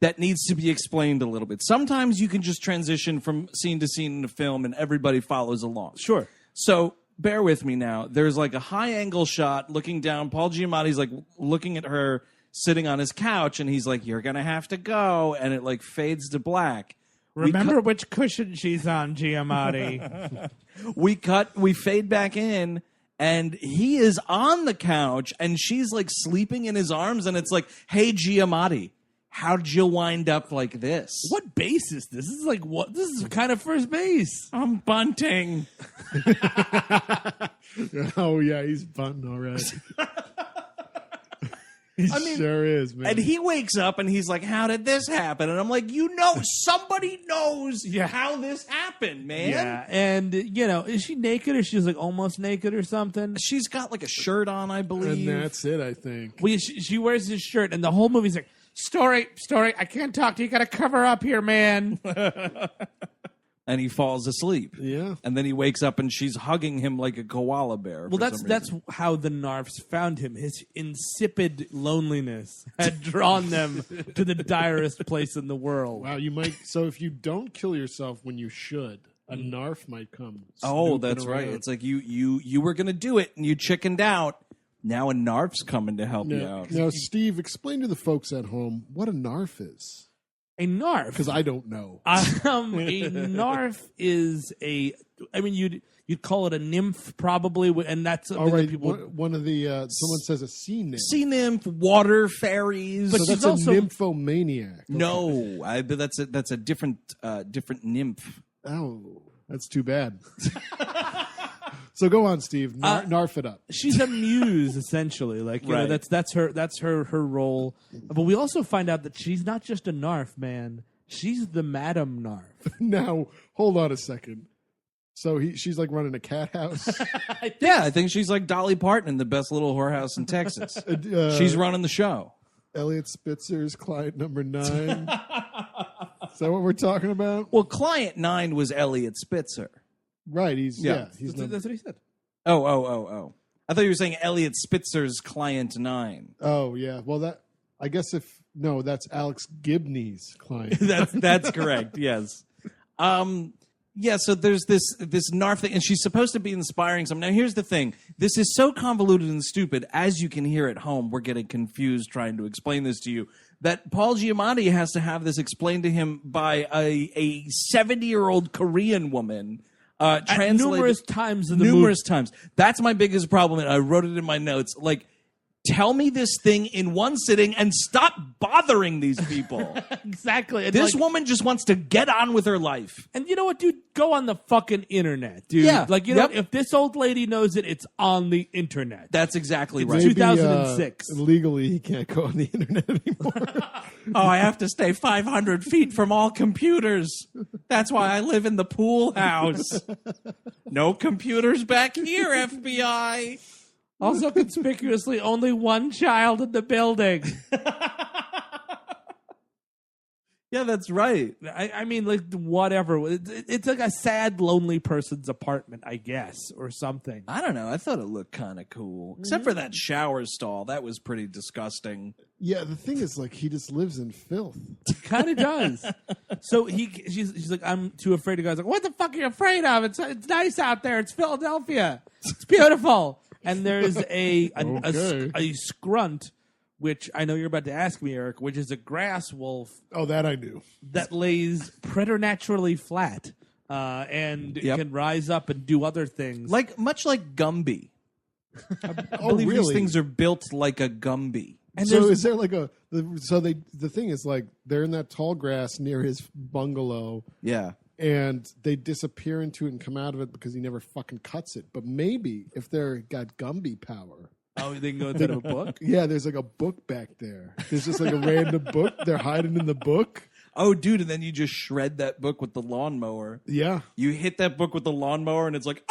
that needs to be explained a little bit. Sometimes you can just transition from scene to scene in a film and everybody follows along. Sure. So bear with me now. There's like a high angle shot looking down. Paul Giamatti's like looking at her sitting on his couch, and he's like, you're going to have to go. And it like fades to black. Remember which cushion she's on, Giamatti. We fade back in, and he is on the couch, and she's like sleeping in his arms, and it's like, hey, Giamatti, how'd you wind up like this? What base is this? This is like what? This is kind of first base. I'm bunting. Oh, yeah, he's bunting already. Sure is, man. And he wakes up and he's like, how did this happen? And I'm like, somebody knows how this happened, man. Yeah, and, is she naked or she's like almost naked or something? She's got like a shirt on, I believe. And that's it, I think. Well, she wears his shirt, and the whole movie's like, story, I can't talk to you. You got to cover up here, man. And he falls asleep. Yeah. And then he wakes up and she's hugging him like a koala bear. Well, that's how the Narfs found him. His insipid loneliness had drawn them to the direst place in the world. Wow, so if you don't kill yourself when you should, a Narf might come. Oh, that's right. It's like you were going to do it and you chickened out. Now a Narf's coming to help you out. Now, Steve, explain to the folks at home what a Narf is. A Narf? Because I don't know. A Narf is you'd call it a nymph probably, and that's all right. One of the someone says a sea nymph. Sea nymph, water fairies. But so that's also a nymphomaniac. No, that's a different nymph. Oh, that's too bad. So go on, Steve. Narf it up. She's a muse, essentially. Like that's her role. But we also find out that she's not just a Narf, man. She's the Madam Narf. Now, hold on a second. So she's like running a cat house. I think she's like Dolly Parton in The Best Little Whorehouse in Texas. She's running the show. Elliot Spitzer's client number 9. Is that what we're talking about? Well, client 9 was Elliot Spitzer. Right, that's what he said. Oh. I thought you were saying Elliot Spitzer's client 9. Oh, yeah. Well, I guess that's Alex Gibney's client. that's correct, yes. So there's this Narf thing, and she's supposed to be inspiring some. Now, here's the thing. This is so convoluted and stupid. As you can hear at home, we're getting confused trying to explain this to you, that Paul Giamatti has to have this explained to him by a 70-year-old Korean woman. Numerous times in the movie. Times. That's my biggest problem, and I wrote it in my notes. Like, tell me this thing in one sitting and stop bothering these people. Exactly. And this woman just wants to get on with her life. And you know what, dude? Go on the fucking internet, dude. Yeah. Like, you know, if this old lady knows it, it's on the internet. That's exactly right. Maybe, 2006. Legally, he can't go on the internet anymore. Oh, I have to stay 500 feet from all computers. That's why I live in the pool house. No computers back here, FBI. Also, conspicuously, only one child in the building. Yeah, that's right. I mean, like, whatever. It's like a sad, lonely person's apartment, I guess, or something. I don't know. I thought it looked kind of cool. Except for that shower stall. That was pretty disgusting. Yeah, the thing is, like, he just lives in filth. Kind of does. So she's like, I'm too afraid to go. I was like, what the fuck are you afraid of? It's nice out there. It's Philadelphia. It's beautiful. And there's a scrunt, which I know you're about to ask me, Eric, which is a grass wolf. Oh, that I knew. That lays preternaturally flat and can rise up and do other things. Much like Gumby. I Oh, believe really? these things are built like a Gumby. And so is there like the thing is, like, they're in that tall grass near his bungalow. Yeah. And they disappear into it and come out of it because he never fucking cuts it. But maybe if they're got Gumby power. Oh, they can go inside of a book? Yeah, there's like a book back there. There's just like a random book. They're hiding in the book. Oh, dude, and then you just shred that book with the lawnmower. Yeah. You hit that book with the lawnmower and it's like,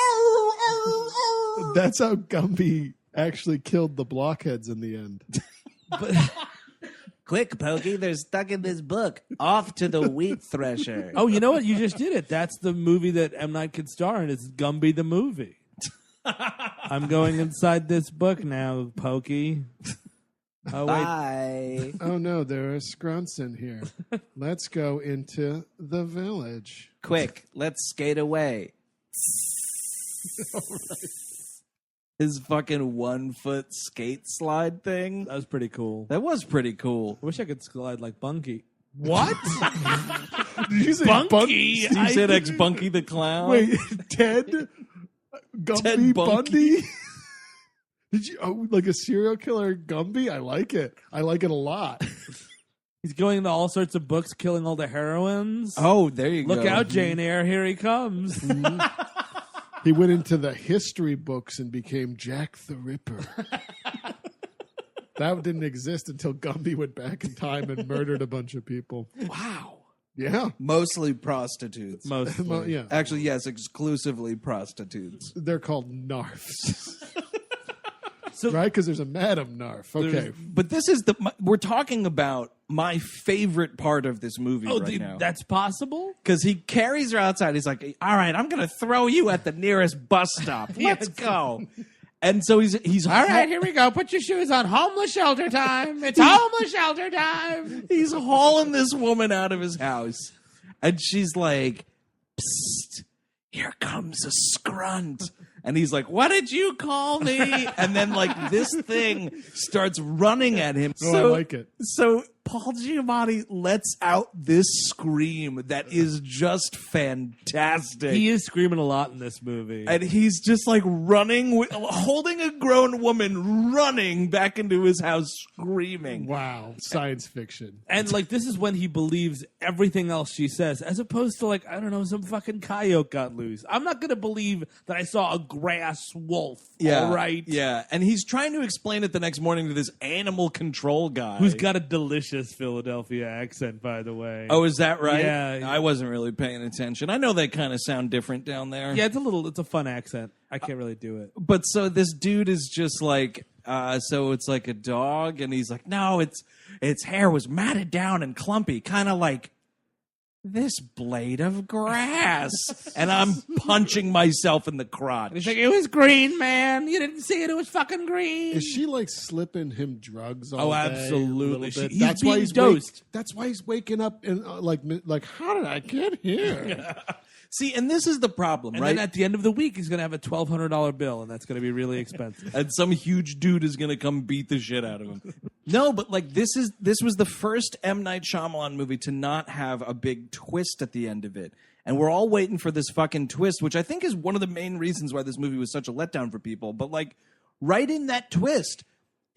That's how Gumby actually killed the blockheads in the end. Quick, Pokey, they're stuck in this book. Off to the wheat thresher. Oh, you know what? You just did it. That's the movie that M. Night could star in. It's Gumby the movie. I'm going inside this book now, Pokey. Oh, wait. Bye. Oh, no, there are scrunts in here. Let's go into the village. Quick, let's skate away. His fucking 1 foot skate slide thing. That was pretty cool. That was pretty cool. I wish I could slide like Bunky. What? Did you say Bunky? You said ex-Bunky the Clown? Wait, Ted? Gumby Ted Bundy? Did you like a serial killer Gumby? I like it. I like it a lot. He's going into all sorts of books, killing all the heroines. Oh, there you go. Look out, Jane Eyre. Here he comes. He went into the history books and became Jack the Ripper. That didn't exist until Gumby went back in time and murdered a bunch of people. Wow. Yeah. Mostly prostitutes. Mostly. Yeah. Actually, yes, exclusively prostitutes. They're called Narfs. So, right? Because there's a Madam Narf. Okay. But this is we're talking about my favorite part of this movie now. That's possible? Because he carries her outside. He's like, all right, I'm going to throw you at the nearest bus stop. Let's go. And so he's all right, here we go. Put your shoes on. Homeless shelter time. It's homeless shelter time. He's hauling this woman out of his house. And she's like, psst, here comes a scrunt. And he's like, what did you call me? And then, like, this thing starts running at him. I like it. So Paul Giamatti lets out this scream that is just fantastic. He is screaming a lot in this movie. And he's just, like, running, holding a grown woman, running back into his house, screaming. Wow. Science fiction. And, like, this is when he believes everything else she says, as opposed to, like, I don't know, some fucking coyote got loose. I'm not going to believe that I saw a grass wolf. Yeah. All right. Yeah. And he's trying to explain it the next morning to this animal control guy. Who's got a delicious Philadelphia accent, by the way. Oh, is that right? Yeah. I wasn't really paying attention. I know they kind of sound different down there. Yeah, it's a fun accent. I can't really do it. But so this dude is just like, so it's like a dog, and he's like, no, its hair was matted down and clumpy, kind of like this blade of grass. And I'm punching myself in the crotch. He's like, it was green, man. You didn't see it. It was fucking green. Is she like slipping him drugs all day? Absolutely. That's why he's dosed. That's why he's waking up and like, how did I get here? See, and this is the problem, and right? then at the end of the week, he's going to have a $1,200 bill, and that's going to be really expensive. And some huge dude is going to come beat the shit out of him. No, but like this was the first M. Night Shyamalan movie to not have a big twist at the end of it. And we're all waiting for this fucking twist, which I think is one of the main reasons why this movie was such a letdown for people. But like right in that twist,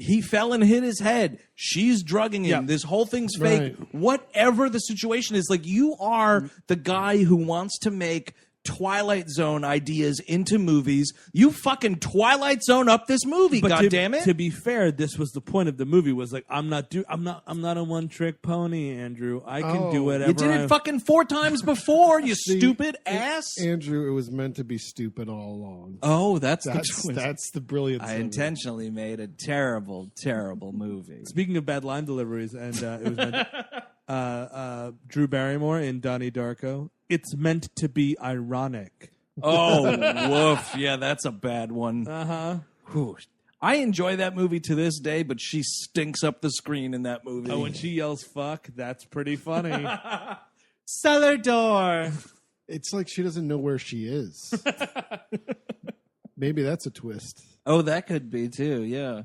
he fell and hit his head. She's drugging him. This whole thing's fake. Right. Whatever the situation is, like, you are the guy who wants to make Twilight Zone ideas into movies. You fucking Twilight Zone up this movie, goddammit. To be fair, this was the point of the movie, was like, I'm not a one trick pony, Andrew. I can do whatever. You did it fucking 4 times before, you stupid ass. Andrew, it was meant to be stupid all along. Oh, that's the twist. That's the brilliance. I intentionally made a terrible, terrible movie. Speaking of bad line deliveries, and it was meant, Drew Barrymore in Donnie Darko. It's meant to be ironic. Oh, woof. Yeah, that's a bad one. Uh-huh. I enjoy that movie to this day, but she stinks up the screen in that movie. Oh, when she yells fuck, that's pretty funny. Cellar door. It's like she doesn't know where she is. Maybe that's a twist. Oh, that could be too, yeah.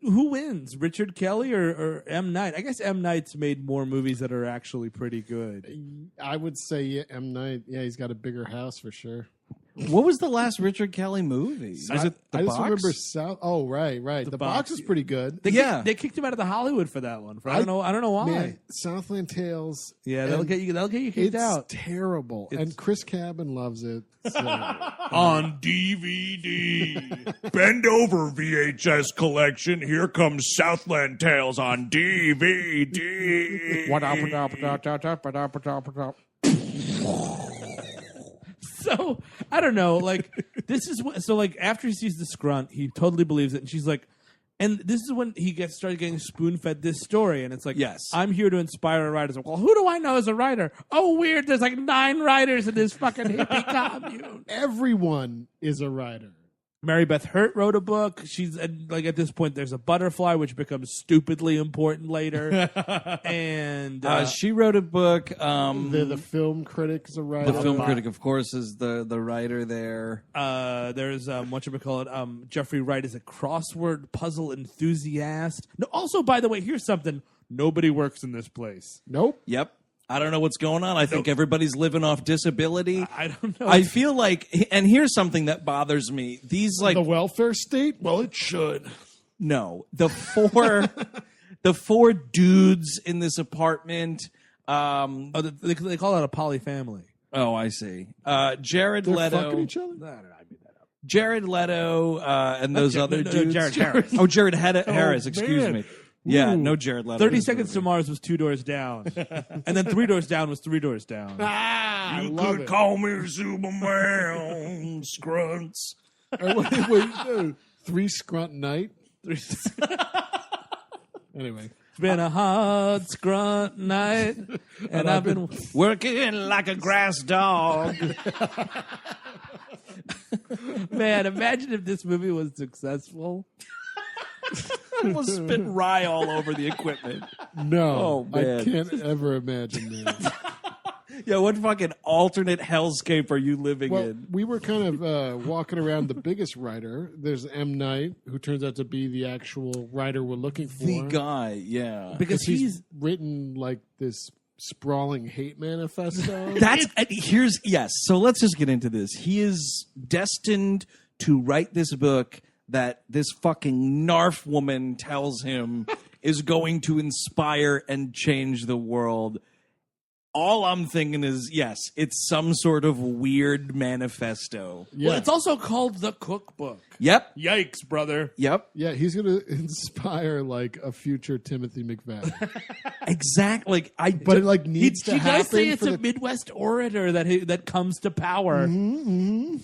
Who wins, Richard Kelly or M. Night? I guess M. Night's made more movies that are actually pretty good. I would say M. Night. Yeah, he's got a bigger house for sure. What was the last Richard Kelly movie? Is it The I Box? just remember South. Oh, right. The box is pretty good. They kicked him out of the Hollywood for that one. I don't know why. Man, Southland Tales. Yeah, that'll get you kicked out. It's terrible, and Chris Cabin loves it. So. On DVD. Bend over, VHS collection. Here comes Southland Tales on DVD. So I don't know. Like, this is what. So, like, after he sees the scrunt, he totally believes it, and she's like, and this is when he started getting spoon fed this story, and it's like, yes, I'm here to inspire writers. Well, who do I know as a writer? Oh, weird. There's like 9 writers in this fucking hippie commune. Everyone is a writer. Mary Beth Hurt wrote a book. She's like, at this point, there's a butterfly, which becomes stupidly important later. And she wrote a book. The film critic is a writer. The film critic, of course, is the writer there. There's whatchamacallit, Jeffrey Wright is a crossword puzzle enthusiast. No, also, by the way, here's something. Nobody works in this place. Nope. Yep. I don't know what's going on. I think everybody's living off disability. I don't know. I feel like, and here's something that bothers me. These, like, the welfare state? Well, it should. No. The 4 dudes in this apartment. They call it a poly family. Oh, I see. Jared They're Leto. Fucking each other? No, I made that up. Jared Leto and those other dudes. Jared Harris. Oh, Jared Harris. Excuse me. Yeah, no Jared Leto. 30 Seconds to Mars was 2 doors down. And then 3 doors down was 3 doors down. You could call me Superman, Scrunts. Wait, 3 Scrunt Night? Anyway. It's been a hard scrunt night, and I've been working like a grass dog. Man, imagine if this movie was successful. We'll spit rye all over the equipment. No, oh, man. I can't ever imagine that. Yeah, what fucking alternate hellscape are you living in? We were kind of walking around the biggest writer. There's M. Night, who turns out to be the actual writer we're looking for. The guy, yeah. Because he's written like this sprawling hate manifesto. Yes. So let's just get into this. He is destined to write this book that this fucking narf woman tells him is going to inspire and change the world. All I'm thinking is, yes, it's some sort of weird manifesto. Yeah. Well, it's also called The Cookbook. Yep. Yikes, brother. Yep. Yeah, he's going to inspire like a future Timothy McVeigh. Exactly. But it like needs to happen. He does say it's a Midwest orator that comes to power. Mm-hmm.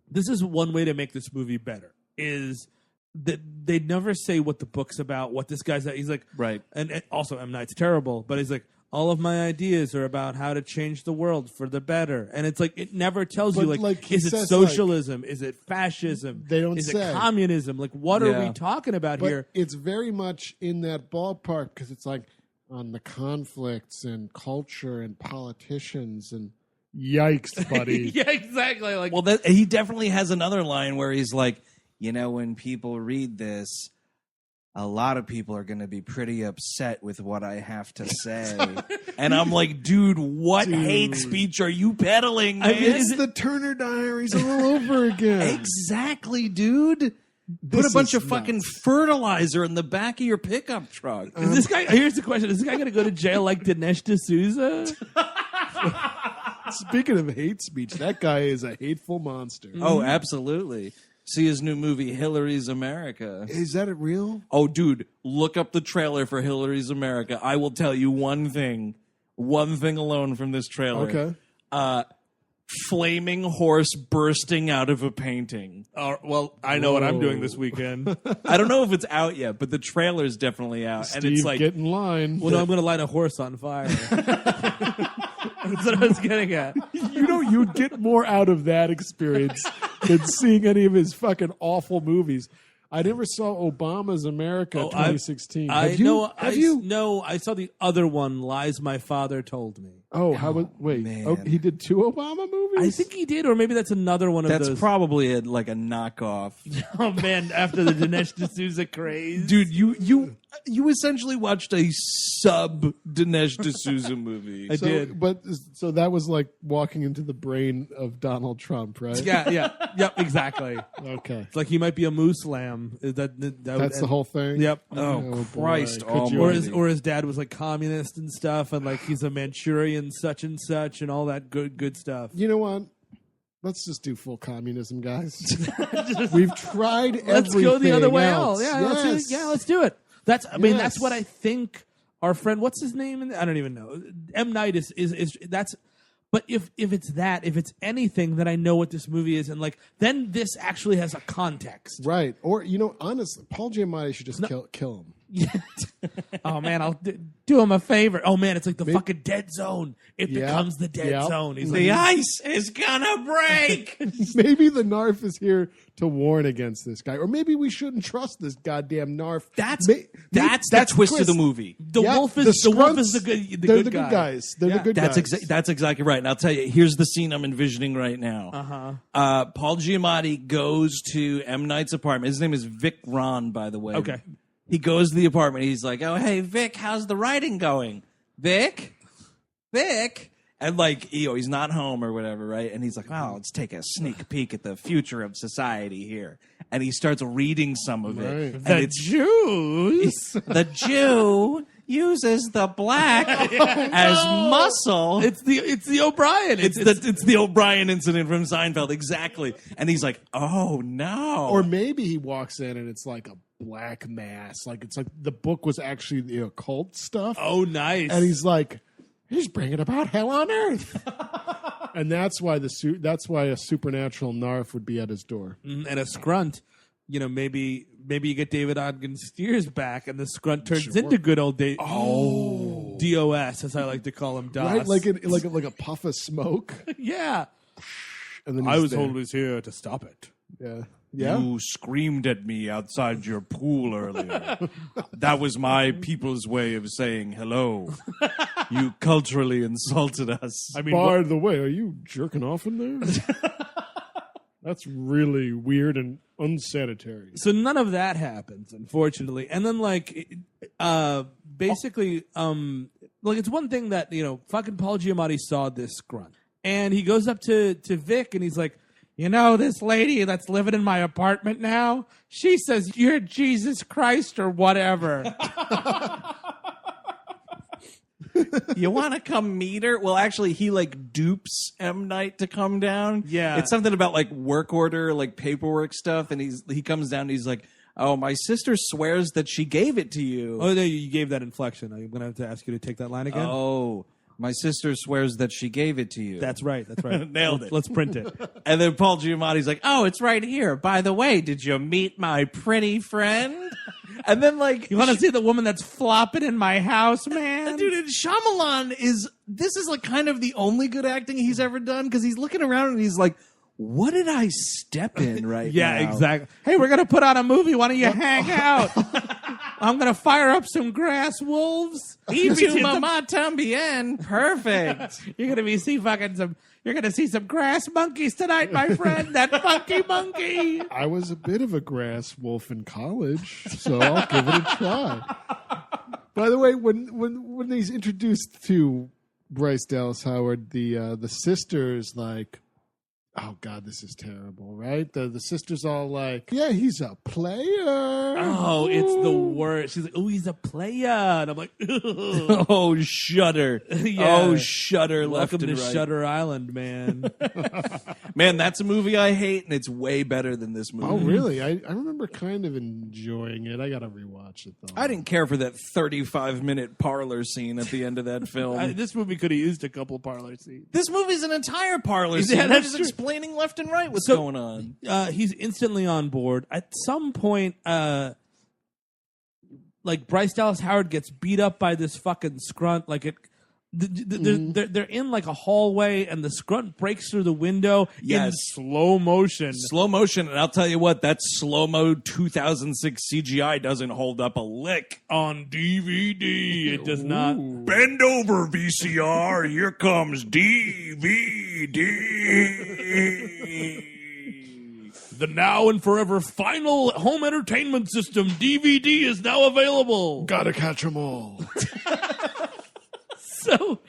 This is one way to make this movie better. Is that they never say what the book's about, what this guy's at. He's like, right. And also M. Night's terrible, but he's like, all of my ideas are about how to change the world for the better. And it's like, it never tells you, like is it socialism? Is it fascism? They don't Is say. it communism? Like, what are we talking about here? It's very much in that ballpark because it's like on the conflicts and culture and politicians and yikes, buddy. Yeah, exactly. Like, well, he definitely has another line where he's like, you know, when people read this, a lot of people are going to be pretty upset with what I have to say. And I'm like, dude, what hate speech are you peddling, man? I mean, it's the Turner Diaries all over again. Exactly, dude. Put a bunch of fucking fertilizer in the back of your pickup truck. Is this guy? Here's the question: is this guy going to go to jail like Dinesh D'Souza? Speaking of hate speech, that guy is a hateful monster. Oh, absolutely. See his new movie, Hillary's America. Is that real? Oh, dude, look up the trailer for Hillary's America. I will tell you one thing alone from this trailer. Okay. Flaming horse bursting out of a painting. Well, I know what I'm doing this weekend. I don't know if it's out yet, but the trailer's definitely out. Steve, and it's like, get in line. Well, no, I'm going to light a horse on fire. That's what I was getting at. You know, you'd get more out of that experience than seeing any of his fucking awful movies. I never saw Obama's America 2016. Have you? No, I saw the other one, Lies My Father Told Me. Oh, how was... Wait, he did 2 Obama movies? I think he did, or maybe that's another one of those. That's probably like a knockoff. Oh, man, after the Dinesh D'Souza craze. Dude, you essentially watched a sub-Dinesh D'Souza movie. I did. So that was like walking into the brain of Donald Trump, right? Yep, exactly. Okay. It's like he might be a moose lamb. That's the whole thing? Yep. Oh, Christ almighty. Or his dad was like communist and stuff, and like he's a Manchurian such and such and all that good stuff. You know what? Let's just do full communism, guys. We've tried everything. Let's go the other way else. out. Let's do it. That's what I think our friend, what's his name? I don't even know. M. Night is that's. But if it's anything, then I know what this movie is, and like then this actually has a context, right? Or honestly, Paul Giamatti should just kill him. Oh man, I'll do him a favor. Oh man, it's like the fucking dead zone. It becomes the dead zone. He's the ice is gonna break. Maybe the Narf is here to warn against this guy, or maybe we shouldn't trust this goddamn Narf. That's the twist of the movie. The wolf is the good guys. They're the good guys. That's exactly right. And I'll tell you, here's the scene I'm envisioning right now. Paul Giamatti goes to M. Night's apartment. His name is Vic Ron, by the way. Okay. He goes to the apartment. He's like, "Oh, hey, Vic, how's the writing going? Vic? And like, he's not home or whatever, right? And he's like, "Oh, let's take a sneak peek at the future of society here." And he starts reading some of it. Right. And the Jew uses the black as muscle. It's the O'Brien. It's the O'Brien incident from Seinfeld, exactly. And he's like, "Oh no!" Or maybe he walks in and it's like a black mass, like it's like the book was actually the occult stuff. Oh, nice! And he's like, he's bringing about hell on earth, and that's why a supernatural Narf would be at his door. And a scrunt. Maybe you get David Ogden Steers back, and the scrunt turns into good old DOS, as I like to call him, DOS. Right, like a puff of smoke. Yeah. And then I was always here to stop it. Yeah. You screamed at me outside your pool earlier. That was my people's way of saying hello. You culturally insulted us. I mean, by the way, are you jerking off in there? That's really weird and unsanitary. So none of that happens, unfortunately. And then, basically, it's one thing that, fucking Paul Giamatti saw this scrunt. And he goes up to Vic and he's like, this lady that's living in my apartment now, she says, "You're Jesus Christ," or whatever. You want to come meet her? Well, actually, he dupes M. Night to come down. Yeah. It's something about work order, paperwork stuff. And he comes down and he's like, "Oh, my sister swears that she gave it to you." Oh, no, you gave that inflection. I'm going to have to ask you to take that line again. Oh, my sister swears that she gave it to you. That's right. Nailed it. Let's print it. And then Paul Giamatti's like, "Oh, it's right here. By the way, did you meet my pretty friend?" And then you want to see the woman that's flopping in my house, man? Dude, and Shyamalan is kind of the only good acting he's ever done, because he's looking around and he's like, what did I step in now? Yeah, exactly. Hey, we're going to put on a movie. Why don't you hang out? I'm going to fire up some grass wolves. You mama tambien. Perfect. You're going to be you're going to see some grass monkeys tonight, my friend. That funky monkey. I was a bit of a grass wolf in college, so I'll give it a try. By the way, when he's introduced to Bryce Dallas Howard, the sisters Oh, God, this is terrible, right? The sister's all like, yeah, he's a player. Oh, it's the worst. She's like, oh, he's a player. And I'm like, ugh. Oh, Shudder. Yeah. Oh, Shudder left Welcome and to right. Shutter Island, man. Man, that's a movie I hate, and it's way better than this movie. Oh, really? I remember kind of enjoying it. I got to rewatch it, though. I didn't care for that 35-minute parlor scene at the end of that film. This movie could have used a couple parlor scenes. This movie's an entire parlor scene. Yeah, They're that's just true. explaining left and right what's going on. He's instantly on board. At some point, like Bryce Dallas Howard gets beat up by this fucking scrunt. Like they're in like a hallway, and the scrunt breaks through the window in slow motion. Slow motion, and I'll tell you what, that slow-mo 2006 CGI doesn't hold up a lick. On DVD, it does not. Bend over, VCR. Here comes DVD. The now and forever final home entertainment system DVD is now available. Gotta catch 'em all. So,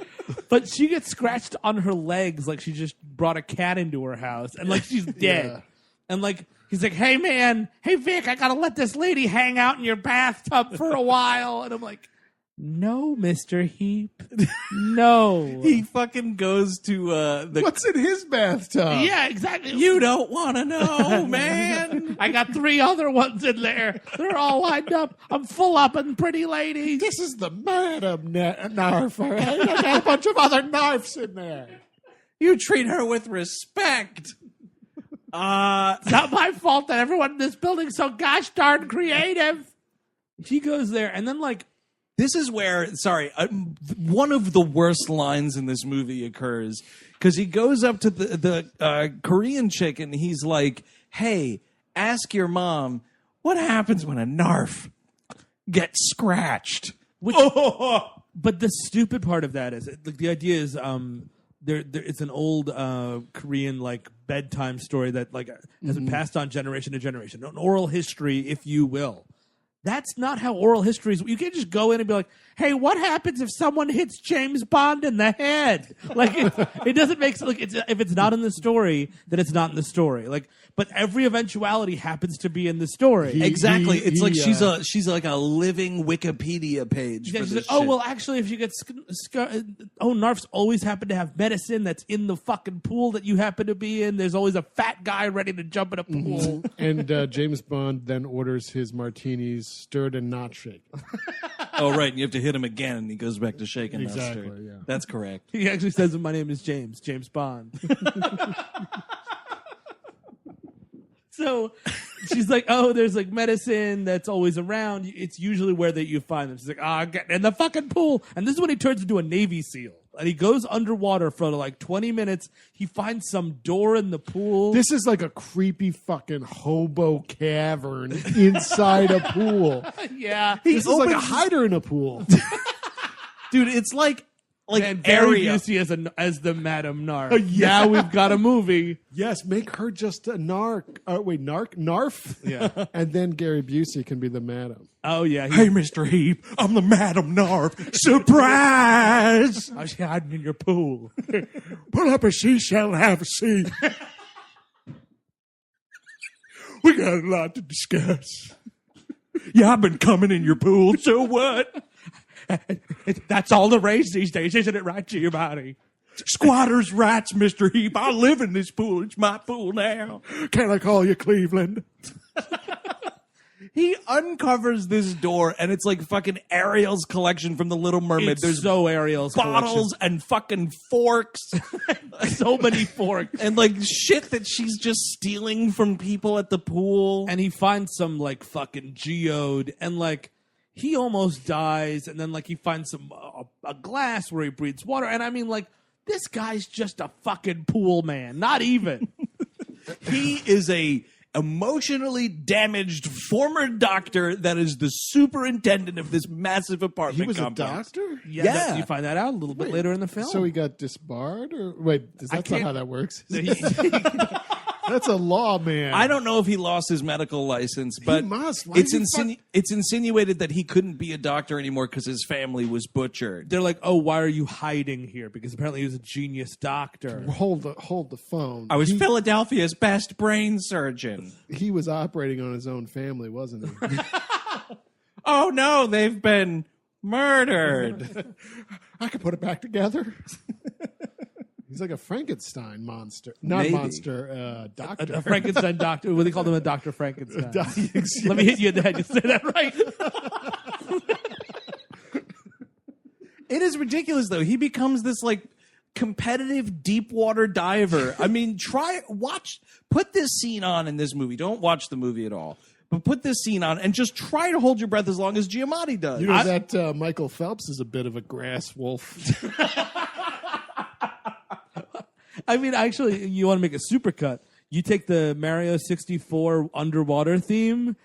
but she gets scratched on her legs like she just brought a cat into her house, and like she's dead. Yeah. And like he's like, "Hey man, hey Vic, I gotta let this lady hang out in your bathtub for a while." And I'm like, "No, Mr. Heap, no." He fucking goes to the... What's in his bathtub? Yeah, exactly. You don't want to know, man. I got 3 other ones in there. They're all lined up. I'm full up in pretty ladies. This is the Madam Narf, all right? I got a bunch of other knives in there. You treat her with respect. It's not my fault that everyone in this building's so gosh darn creative. He goes there, and then like, this is where, one of the worst lines in this movie occurs, because he goes up to the Korean chick and he's like, "Hey, ask your mom what happens when a narf gets scratched." Which, but the stupid part of that is, like, the idea is, it's an old Korean like bedtime story that like has been passed on generation to generation, an oral history, if you will. That's not how oral history is. You can't just go in and be like, "Hey, what happens if someone hits James Bond in the head?" Like it doesn't make sense. Like if it's not in the story, then it's not in the story. Like, but every eventuality happens to be in the story. Exactly. It's like she's like a living Wikipedia page. Yeah, for she's this like, "Oh shit. well, actually, if you get narfs always happen to have medicine that's in the fucking pool that you happen to be in. There's always a fat guy ready to jump in a pool." And James Bond then orders his martinis stirred and not shaken. Oh, right. And you have to hit him again, and he goes back to shaking. Exactly, Not stirred. yeah. That's correct. He actually says, "My name is James Bond." So she's like, "Oh, there's like medicine that's always around. It's usually where that you find them." She's like, "Get in the fucking pool." And this is when he turns into a Navy SEAL. And he goes underwater for like 20 minutes. He finds some door in the pool. This is like a creepy fucking hobo cavern inside a pool. Yeah. This is like a hider in a pool. Dude, it's like And Gary area. Busey as the Madam Narf. Yeah, we've got a movie. Yes, make her just a narc. Narf? Yeah. And then Gary Busey can be the madam. Oh, yeah. Hey, Mr. Heap, I'm the Madam Narf. Surprise! I was hiding in your pool. Pull up a seashell and have a seat. We got a lot to discuss. Yeah, I've been coming in your pool, so what? That's all the rage these days, isn't it right, Giamatti? Squatters' rights, Mr. Heap. I live in this pool. It's my pool now. Can I call you Cleveland? He uncovers this door, and it's like fucking Ariel's collection from The Little Mermaid. It's There's so Ariel's bottles and fucking forks. So many forks. And like shit that she's just stealing from people at the pool. And he finds some like fucking geode, and like he almost dies, and then like he finds some a glass where he breathes water, and I mean like this guy's just a fucking pool man, not even. He is a emotionally damaged former doctor that is the superintendent of this massive apartment He was complex. a doctor? Yeah. You find that out a little bit later in the film. So he got disbarred? Or wait, that's not can't- how that works. No, That's a lawman. I don't know if he lost his medical license, but he must. It's insinuated that he couldn't be a doctor anymore because his family was butchered. They're like, oh, why are you hiding here? Because apparently he was a genius doctor. Hold the phone. I was Philadelphia's best brain surgeon. He was operating on his own family, wasn't he? Oh, no, they've been murdered. I could put it back together. He's like a Frankenstein monster. Not Maybe. Monster, doctor. A Frankenstein doctor. What do they call them? A Dr. Frankenstein. Let me hit you in the head. You say that right. It is ridiculous, though. He becomes this, like, competitive deep water diver. I mean, put this scene on in this movie. Don't watch the movie at all. But put this scene on and just try to hold your breath as long as Giamatti does. You know that Michael Phelps is a bit of a grass wolf. I mean, actually, you want to make a supercut. You take the Mario 64 underwater theme,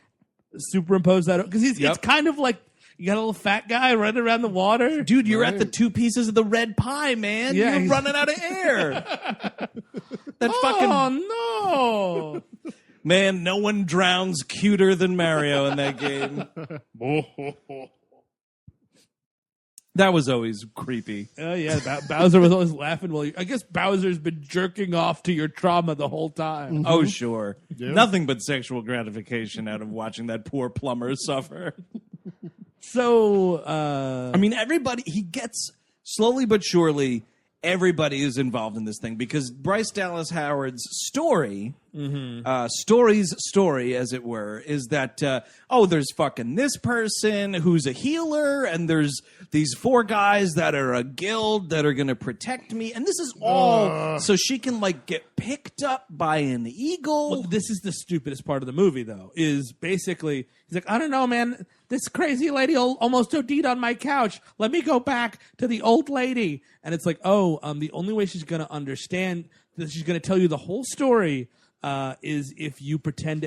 superimpose that, because it's kind of like you got a little fat guy running around the water. Dude, you're at the 2 pieces of the red pie, man. Yeah, you're running out of air. Oh, no. Man, no one drowns cuter than Mario in that game. That was always creepy. Oh, yeah. Bowser was always laughing. I guess Bowser's been jerking off to your trauma the whole time. Oh, sure. Yeah. Nothing but sexual gratification out of watching that poor plumber suffer. So, I mean, he gets, slowly but surely, everybody is involved in this thing because Bryce Dallas Howard's story, story's story, as it were, is that, there's fucking this person who's a healer, and there's these 4 guys that are a guild that are going to protect me, and this is all so she can, like, get picked up by an eagle. Well, this is the stupidest part of the movie, though, is basically, he's like, I don't know, man, this crazy lady almost OD'd on my couch. Let me go back to the old lady. And it's like, the only way she's going to understand that she's going to tell you the whole story is if you pretend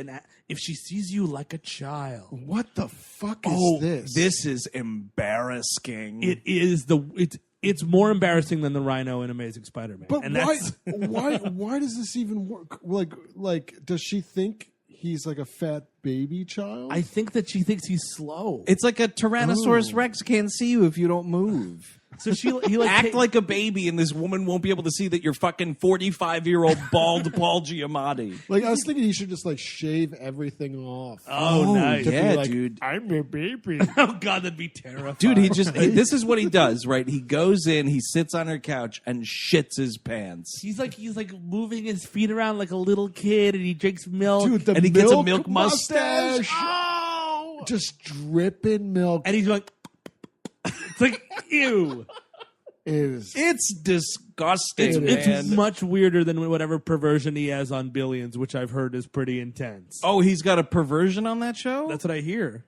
if she sees you like a child. What the fuck is this? This is embarrassing. It is it's more embarrassing than the Rhino in Amazing Spider-Man. But and why does this even work? Like, does she think he's like a fat baby child? I think that she thinks he's slow. It's like a Tyrannosaurus Rex can't see you if you don't move. So he like act like a baby, and this woman won't be able to see that you're fucking 45-year-old bald Paul Giamatti. Like, I was thinking he should just like shave everything off. Oh nice, yeah, like, dude. I'm a baby. Oh god, that'd be terrifying. Dude, this is what he does, right? He goes in, he sits on her couch, and shits his pants. He's like moving his feet around like a little kid, and he drinks milk. Dude, and he gets a milk mustache. Oh, just dripping milk. And he's like, it's like, ew. It's disgusting, It's man. much weirder than whatever perversion he has on Billions, which I've heard is pretty intense. Oh, he's got a perversion on that show? That's what I hear.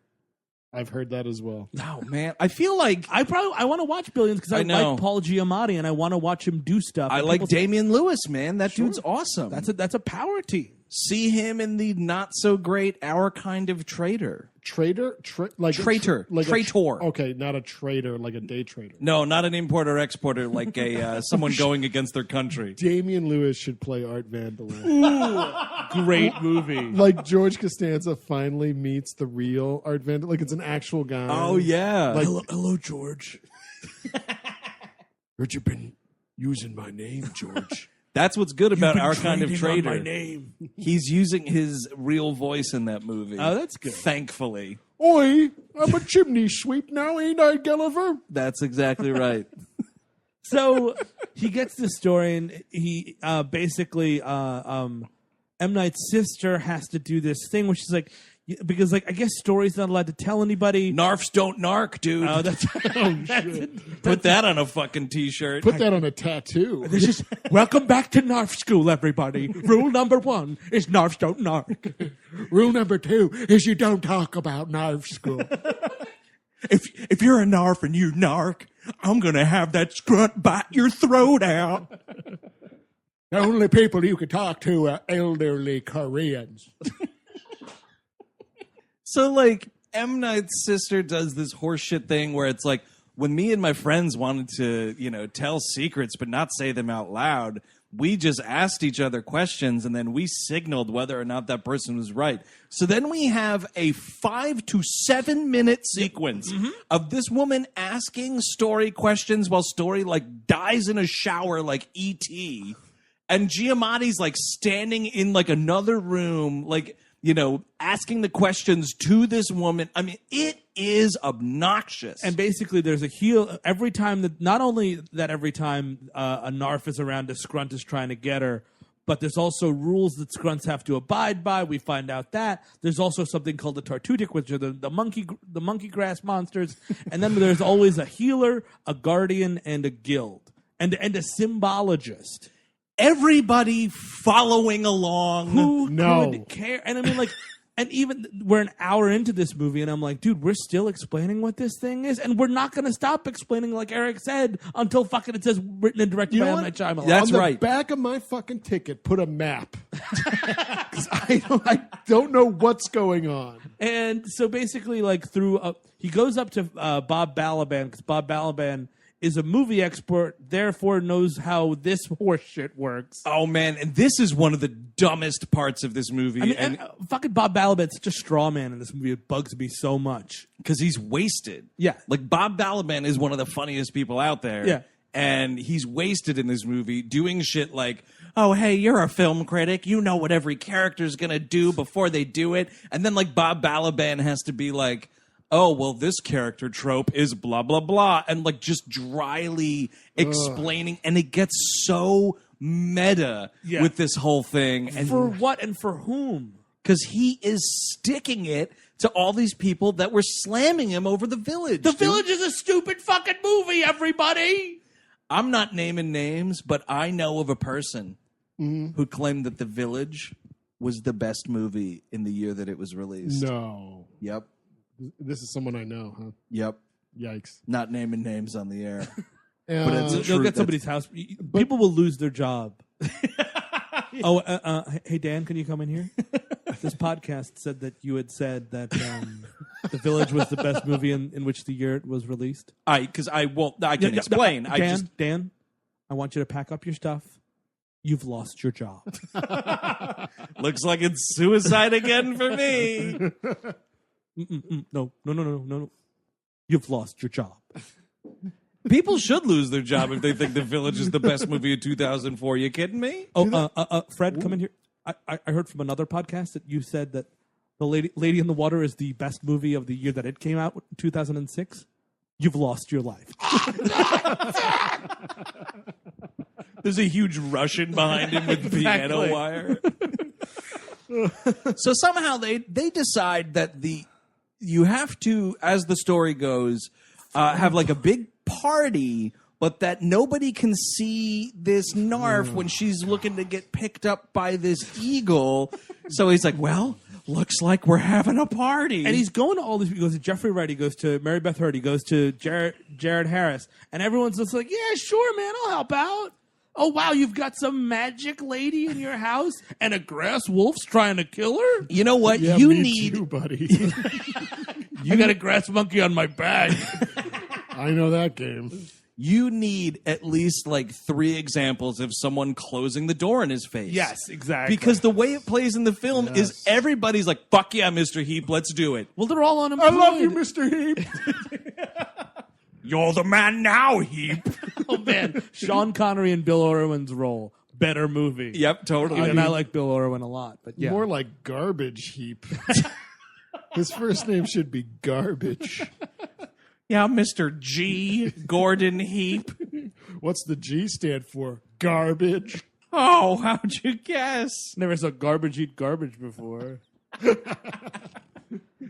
I've heard that as well. Oh, man. I feel like... I want to watch Billions because I like Paul Giamatti and I want to watch him do stuff. I like Damian Lewis, man. That dude's awesome. That's a power team. See him in the not-so-great Our Kind of Traitor. Traitor? Traitor. Traitor. Okay, not a traitor, like a day trader. No, not an importer-exporter, like someone going against their country. Damian Lewis should play Art Vandelay. Ooh, great movie. Like George Costanza finally meets the real Art Vandelay. Like it's an actual guy. Oh, yeah. Like, hello, George. Heard you've been using my name, George. That's what's good about Our Kind of Traitor. My name. He's using his real voice in that movie. Oh, that's good. Thankfully. Oi, I'm a chimney sweep now, ain't I, Gulliver? That's exactly right. So he gets this story, and he basically M. Night's sister has to do this thing, which is like, because like I guess Story's not allowed to tell anybody. Narfs don't narc, dude. Oh, that's shit. Put that on a fucking t-shirt. Put that on a tattoo. This is welcome back to Narf school, everybody. Rule number 1 is Narfs don't narc. Rule number 2 is you don't talk about Narf school. If you're a Narf and you narc, I'm gonna have that scrunt bite your throat out. The only people you can talk to are elderly Koreans. So, like, M. Night's sister does this horseshit thing where it's like, when me and my friends wanted to, tell secrets but not say them out loud, we just asked each other questions and then we signaled whether or not that person was right. So then we have a 5 to 7 minute sequence of this woman asking Story questions while Story like dies in a shower like E.T. And Giamatti's like standing in like another room, like, you know, asking the questions to this woman. I mean, it is obnoxious. And basically there's a heel every time that, not only that every time a narf is around, a scrunt is trying to get her, but there's also rules that scrunts have to abide by. We find out that there's also something called the Tartutic, which are the monkey grass monsters. And then there's always a healer, a guardian, and a guild, and a symbologist. Everybody following along. Who could care? And I mean, like, and even we're an hour into this movie, and I'm like, dude, we're still explaining what this thing is, and we're not going to stop explaining, like Eric said, until fucking it says written and directed by M. Night Shyamalan. That's right. On the back of my fucking ticket, put a map. 'Cause I don't know what's going on. And so basically, like, he goes up to Bob Balaban, because Bob Balaban is a movie expert, therefore knows how this horse shit works. Oh, man. And this is one of the dumbest parts of this movie. I mean, fucking Bob Balaban's such a straw man in this movie. It bugs me so much. Because he's wasted. Yeah. Like, Bob Balaban is one of the funniest people out there. Yeah. And he's wasted in this movie doing shit like, oh, hey, you're a film critic. You know what every character's going to do before they do it. And then, like, Bob Balaban has to be like, oh, well, this character trope is blah, blah, blah. And, like, just dryly explaining. And it gets so meta with this whole thing. And for what and for whom? Because he is sticking it to all these people that were slamming him over The Village. The Village is a stupid fucking movie, everybody. I'm not naming names, but I know of a person who claimed that The Village was the best movie in the year that it was released. No. Yep. This is someone I know, huh? Yep. Yikes. Not naming names on the air. But it's they'll get somebody's house. People will lose their job. Hey, Dan, can you come in here? This podcast said that you had said that The Village was the best movie in which the year it was released. I can explain. Dan, I want you to pack up your stuff. You've lost your job. Looks like it's suicide again for me. No. You've lost your job. People should lose their job if they think The Village is the best movie of 2004. You kidding me? Fred, come in here. I heard from another podcast that you said that The Lady in the Water is the best movie of the year that it came out, 2006. You've lost your life. There's a huge Russian behind him with piano wire. So somehow they decide that you have to, as the story goes, have like a big party, but that nobody can see this narf when she's looking to get picked up by this eagle. So he's like, well, looks like we're having a party. And he's going to all these. He goes to Jeffrey Wright. He goes to Mary Beth Hurd. He goes to Jared Harris. And everyone's just like, yeah, sure, man, I'll help out. Oh, wow, you've got some magic lady in your house and a grass wolf's trying to kill her? You know what? Yeah, you me need... too, buddy. I got a grass monkey on my back. I know that game. You need at least like 3 examples of someone closing the door in his face. Yes, exactly. Because the way it plays in the film is everybody's like, fuck yeah, Mr. Heap, let's do it. Well, they're all unemployed. I love you, Mr. Heap. You're the man now, Heap. Oh, man. Sean Connery and Bill Irwin's role. Better movie. Yep, totally. And I like Bill Irwin a lot. But yeah. More like Garbage Heap. His first name should be Garbage. Yeah, Mr. G. Gordon Heap. What's the G stand for? Garbage. Oh, how'd you guess? Never saw garbage eat garbage before.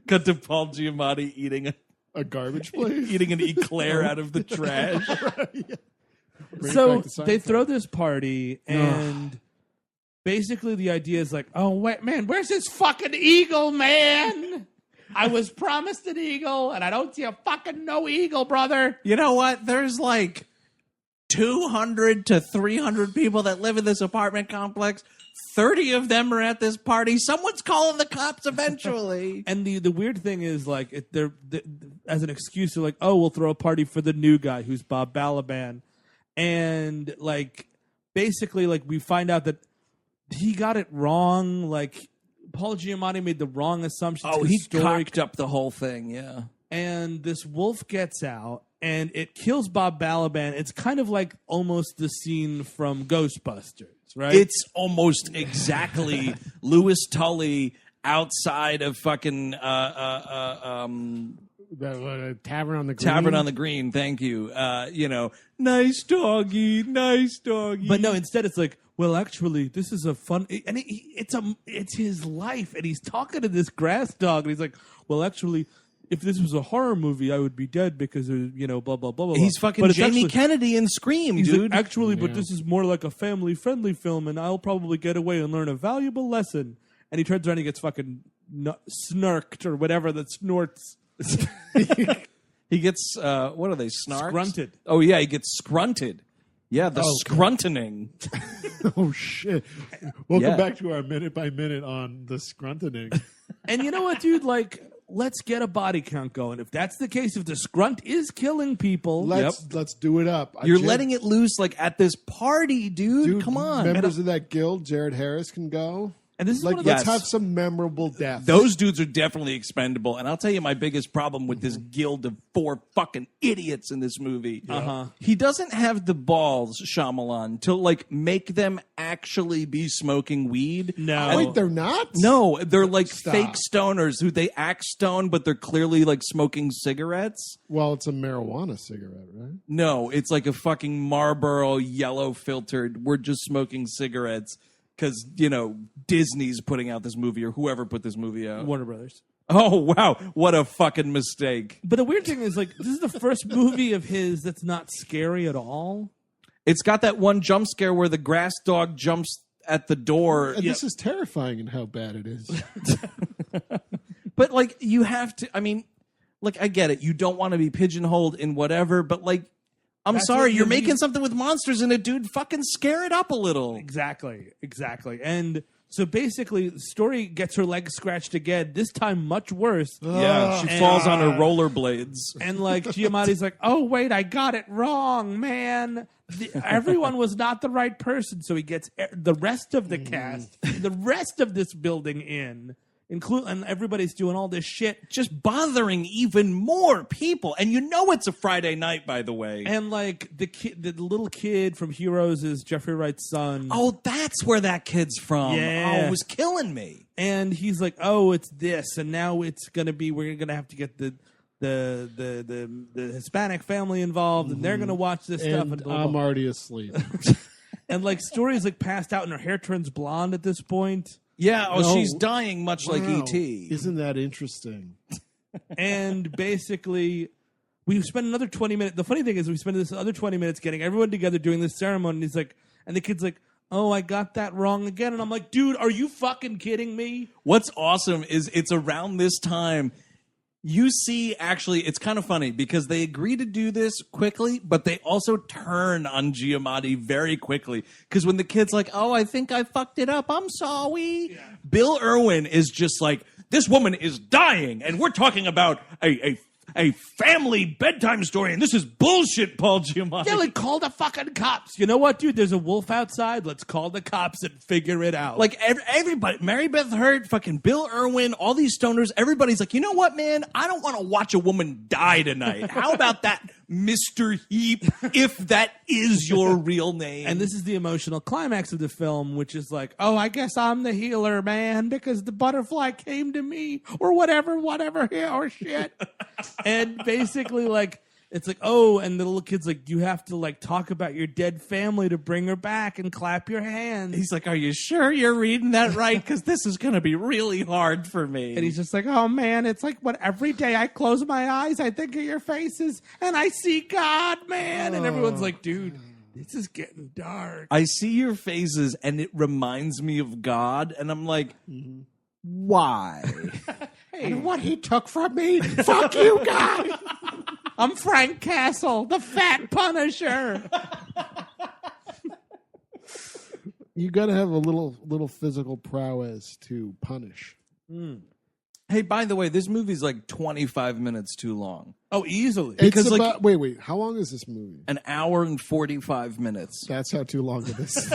Cut to Paul Giamatti eating a garbage place? Eating an eclair out of the trash. So they throw this party, and basically the idea is like, oh, wait, man, where's this fucking eagle, man? I was promised an eagle, and I don't see a fucking no eagle, brother. You know what? There's like 200 to 300 people that live in this apartment complex. 30 of them are at this party. Someone's calling the cops eventually. And the weird thing is, like, they're as an excuse, they're like, oh, we'll throw a party for the new guy who's Bob Balaban. And, like, basically, like, we find out that he got it wrong. Like, Paul Giamatti made the wrong assumptions. Oh, he cocked up the whole thing, yeah. And this wolf gets out, and it kills Bob Balaban. It's kind of like almost the scene from Ghostbusters, right? It's almost exactly Louis Tully outside of fucking The Tavern on the Green. Tavern on the Green. Thank you. Nice doggy, nice doggy. But no, instead it's like, well, actually, this is a fun, and it's his life, and he's talking to this grass dog, and he's like, well, actually, if this was a horror movie, I would be dead because blah blah blah blah. He's fucking Jamie Kennedy in Scream, he's dude. Like, actually, but this is more like a family-friendly film, and I'll probably get away and learn a valuable lesson. And he turns around, and he gets fucking snarked or whatever that snorts. He gets what are they? Snarked? Scrunted. Oh yeah, he gets scrunted. Yeah, the scruntening. Oh shit! Welcome back to our minute by minute on the scruntening. And you know what, dude? Like, let's get a body count going. If that's the case, if the scrunt is killing people, let's do it up. You're letting it loose like at this party, dude. Come on, members of that guild, Jared Harris can go. And this is like, let's have some memorable deaths. Those dudes are definitely expendable. And I'll tell you my biggest problem with this guild of 4 fucking idiots in this movie. He doesn't have the balls, Shyamalan, to like make them actually be smoking weed. No. Wait, they're not? No, they're like fake stoners who they act stoned, but they're clearly like smoking cigarettes. Well, it's a marijuana cigarette, right? No, it's like a fucking Marlboro yellow filtered. We're just smoking cigarettes. Because, Disney's putting out this movie, or whoever put this movie out. Warner Brothers. Oh, wow. What a fucking mistake. But the weird thing is, like, this is the first movie of his that's not scary at all. It's got that one jump scare where the grass dog jumps at the door. And this is terrifying in how bad it is. But, like, you have to, I mean, like, I get it. You don't want to be pigeonholed in whatever, but, like, I'm sorry, you're making something with monsters in it, dude. Fucking scare it up a little. Exactly. And so basically, the story gets her leg scratched again, this time much worse. Yeah, she falls on her rollerblades. And, like, Giamatti's like, oh, wait, I got it wrong, man. Everyone was not the right person. So he gets the rest of the cast, the rest of this building in. And everybody's doing all this shit. Just bothering even more people. And it's a Friday night, by the way. And, like, the little kid from Heroes is Jeffrey Wright's son. Oh, that's where that kid's from. Yeah. Oh, it was killing me. And he's like, oh, it's this. And now it's going to be, we're going to have to get the Hispanic family involved. And they're going to watch this stuff. And blah, blah. I'm already asleep. And, like, Story's, like, passed out and her hair turns blonde at this point. Yeah, she's dying much like E.T. Isn't that interesting? And basically, we spend another 20 minutes. The funny thing is we spend this other 20 minutes getting everyone together doing this ceremony. And he's like, and the kid's like, oh, I got that wrong again. And I'm like, dude, are you fucking kidding me? What's awesome is it's around this time. You see, actually, it's kind of funny because they agree to do this quickly, but they also turn on Giamatti very quickly. Because when the kid's like, oh, I think I fucked it up, I'm sorry. Yeah. Bill Irwin is just like, this woman is dying, and we're talking about a family bedtime story, and this is bullshit, Paul Giamatti. Yeah, like, call the fucking cops. You know what, dude? There's a wolf outside. Let's call the cops and figure it out. Like, everybody, Mary Beth Hurt, fucking Bill Irwin, all these stoners, everybody's like, you know what, man? I don't want to watch a woman die tonight. How about that, Mr. Heap, if that is your real name? And this is the emotional climax of the film, which is like, oh, I guess I'm the healer, man, because the butterfly came to me, or whatever, or shit. And basically, like, it's like, oh, and the little kid's like, you have to, like, talk about your dead family to bring her back and clap your hands. He's like, are you sure you're reading that right? Because this is going to be really hard for me. And he's just like, oh, man, it's like what every day I close my eyes, I think of your faces, and I see God, man. And everyone's like, dude, this is getting dark. I see your faces, and it reminds me of God. And I'm like, why? And what he took from me, fuck you, God. I'm Frank Castle, the Fat Punisher. You got to have a little physical prowess to punish. Hey, by the way, this movie's like 25 minutes too long. Oh, easily. Because wait, how long is this movie? An hour and 45 minutes. That's how too long it is.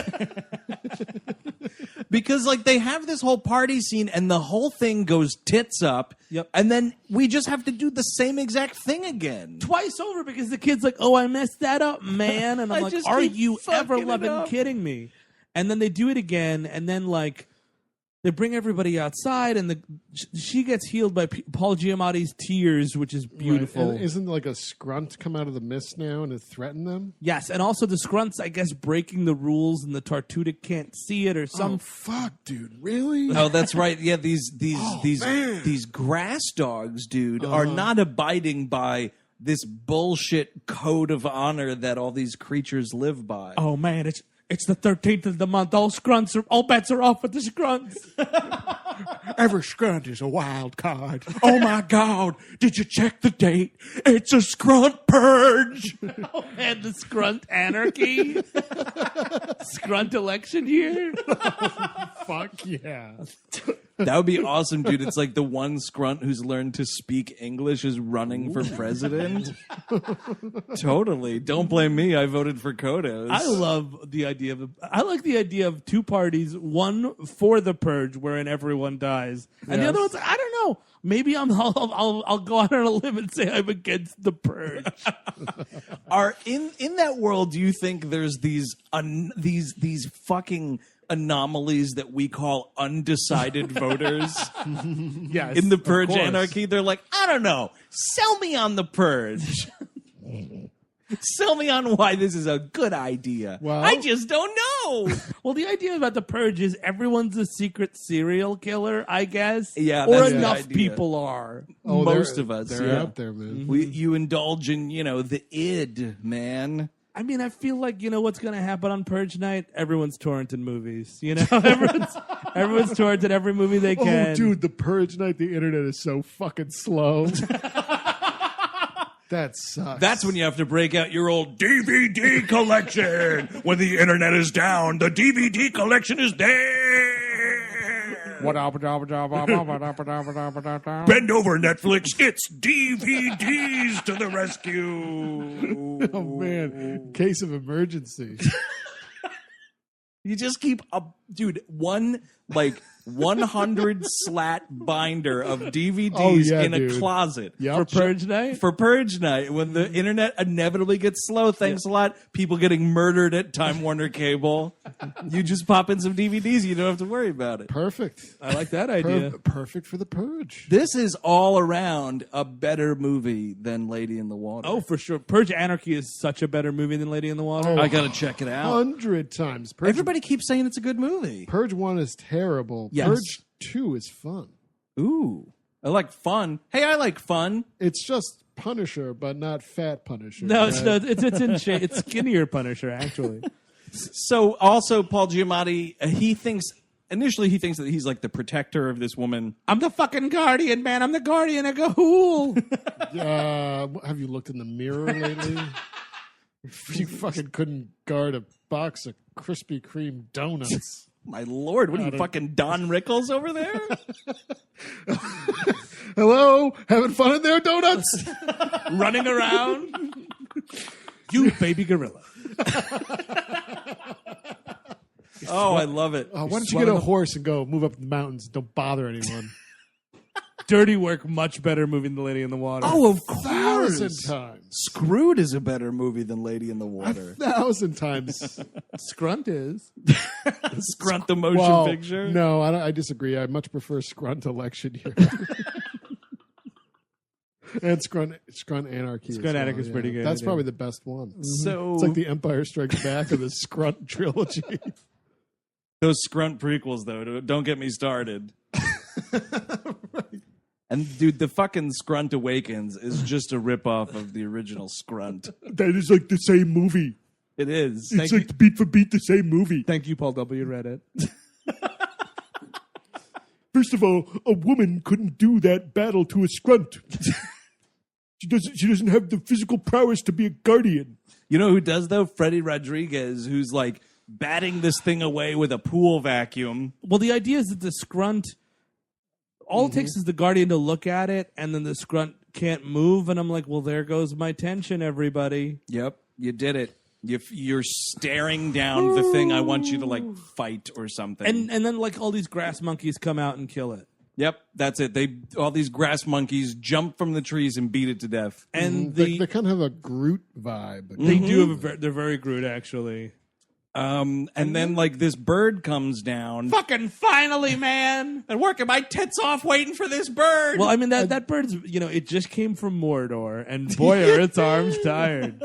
Because like they have this whole party scene and the whole thing goes tits up. Yep. And then we just have to do the same exact thing again. Twice over because the kid's like, oh, I messed that up, man. And I'm like, are you ever kidding me? And then they do it again. And then like they bring everybody outside and she gets healed by Paul Giamatti's tears, which is beautiful. Right. Isn't like a scrunt come out of the mist now and it threatened them? Yes, and also the scrunts, I guess, breaking the rules and the Tartutic can't see it or some. Oh, fuck, dude, really? Oh, that's right. Yeah, these grass dogs, dude, are not abiding by this bullshit code of honor that all these creatures live by. Oh man, it's the 13th of the month. All bets are off with the scrunts. Every scrunt is a wild card. Oh my God! Did you check the date? It's a scrunt purge. Oh man, the scrunt anarchy, scrunt election year. Fuck yeah! That would be awesome, dude. It's like the one scrunt who's learned to speak English is running for president. Totally. Don't blame me. I voted for Kodos. I love the idea I like the idea of two parties, one for the purge wherein everyone dies. And the other one's like, I don't know. Maybe I'll go out on a limb and say I'm against the purge. Are in that world, do you think there's these fucking anomalies that we call undecided voters? Yes, in the purge anarchy, they're like, I don't know, sell me on the purge. Sell me on why this is a good idea. Well, I just don't know. Well, the idea about the purge is everyone's a secret serial killer, I guess. Yeah, or enough people are. Oh, most of us. They're out there, man. You indulge in, the id, man. I mean, I feel like, what's going to happen on Purge Night? Everyone's torrenting movies, Everyone's torrenting every movie they can. Oh, dude, the Purge Night, the internet is so fucking slow. That sucks. That's when you have to break out your old DVD collection. When the internet is down, the DVD collection is there. Bend over, Netflix. It's DVDs to the rescue. Oh, man. Case of emergency. You just keep dude, 100 slat binder of DVDs in a closet. Yep. For Purge Night? For Purge Night. When the internet inevitably gets slow, thanks a lot. People getting murdered at Time Warner Cable. You just pop in some DVDs. You don't have to worry about it. Perfect. I like that idea. Perfect for the Purge. This is all around a better movie than Lady in the Water. Oh, for sure. Purge Anarchy is such a better movie than Lady in the Water. Oh, I got to check it out. 100 times. Everybody keeps saying it's a good movie. Purge 1 is terrible. Yes. Purge 2 is fun. Ooh. I like fun. Hey, I like fun. It's just Punisher, but not fat Punisher. No, right? it's in shape. It's skinnier Punisher, actually. So also Paul Giamatti, he thinks that he's like the protector of this woman. I'm the fucking guardian, man. I'm the guardian of Gahul. Have you looked in the mirror lately? You fucking couldn't guard a box of Krispy Kreme donuts. My Lord, what are you, fucking Don Rickles over there? Hello? Having fun in there, donuts? Running around? You baby gorilla. Oh, I love it. Why don't you get a horse and go move up the mountains? Don't bother anyone. Dirty Work, much better movie than Lady in the Water. Oh, of course. 1,000 times. Screwed is a better movie than Lady in the Water. 1,000 times. Scrunt is. Scrunt the motion picture? No, I disagree. I much prefer Scrunt election year. And Scrunt Anarchy. Scrunt Anarchy is pretty good. That's probably the best one. So it's like the Empire Strikes Back of the Scrunt trilogy. Those Scrunt prequels, though, don't get me started. Right. And, dude, the fucking Scrunt Awakens is just a ripoff of the original Scrunt. That is like the same movie. It is. It's like beat for beat the same movie. Thank you, Paul W. Reddit. First of all, a woman couldn't do that battle to a Scrunt. She doesn't have the physical prowess to be a guardian. You know who does, though? Freddy Rodriguez, who's like batting this thing away with a pool vacuum. Well, the idea is that the Scrunt all it takes is the Guardian to look at it, and then the scrunt can't move, and I'm like, well, there goes my tension, everybody. Yep, you did it. You're staring down the thing I want you to, like, fight or something. And then, like, all these grass monkeys come out and kill it. Yep, that's it. All these grass monkeys jump from the trees and beat it to death. And they kind of have a Groot vibe. They do have they're very Groot, actually. And then, like, this bird comes down. Fucking finally, man! And working my tits off waiting for this bird. Well, I mean, that bird's, it just came from Mordor, and boy, are its arms tired.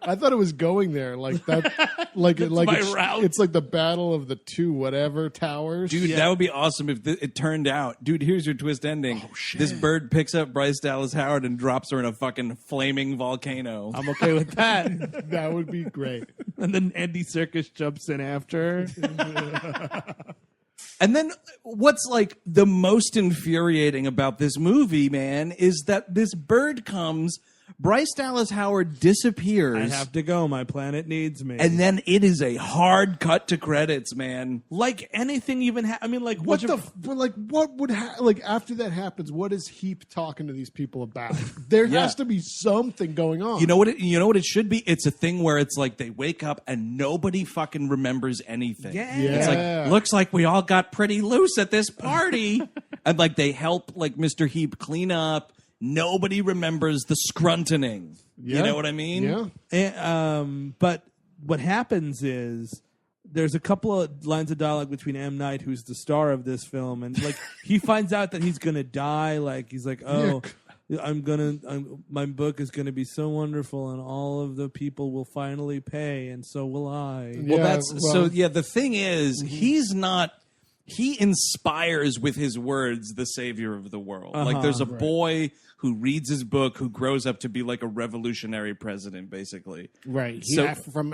I thought it was going there like that. It's like the battle of the two whatever towers. Dude, that would be awesome if it turned out. Dude, here's your twist ending. Oh, shit. This bird picks up Bryce Dallas Howard and drops her in a fucking flaming volcano. I'm okay with that. That would be great. And then Andy Serkis jumps in after. And then what's like the most infuriating about this movie, man, is that this bird comes, Bryce Dallas Howard disappears. I have to go. My planet needs me. And then it is a hard cut to credits, man. Like anything even I mean, like what would after that happens? What is Heap talking to these people about? There has to be something going on. You know what it should be? It's a thing where it's like they wake up and nobody fucking remembers anything. Yeah. It's like, looks like we all got pretty loose at this party. And like they help like Mr. Heap clean up. Nobody remembers the scruntening. Yeah. You know what I mean? Yeah. And, but what happens is there's a couple of lines of dialogue between M. Night, who's the star of this film, and like he finds out that he's gonna die. Like he's like, oh, my book is gonna be so wonderful, and all of the people will finally pay, and so will I. The thing is, he's not. He inspires with his words the savior of the world. Like there's a boy who reads his book who grows up to be like a revolutionary president, basically. Right.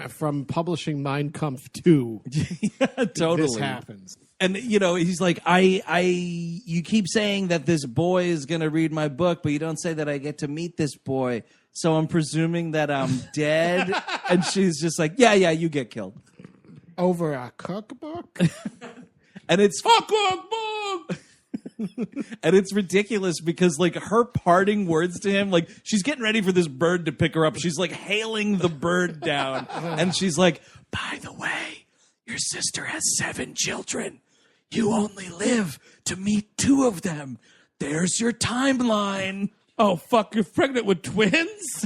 From publishing Mein Kampf 2. Yeah, totally. This happens. And he's like, you keep saying that this boy is going to read my book, but you don't say that I get to meet this boy. So I'm presuming that I'm dead. And she's just like, yeah, you get killed. Over a cookbook? And it's and it's ridiculous because like her parting words to him, like she's getting ready for this bird to pick her up. She's like hailing the bird down. And she's like, by the way, your sister has 7 children. You only live to meet 2 of them. There's your timeline. Oh, fuck, you're pregnant with twins?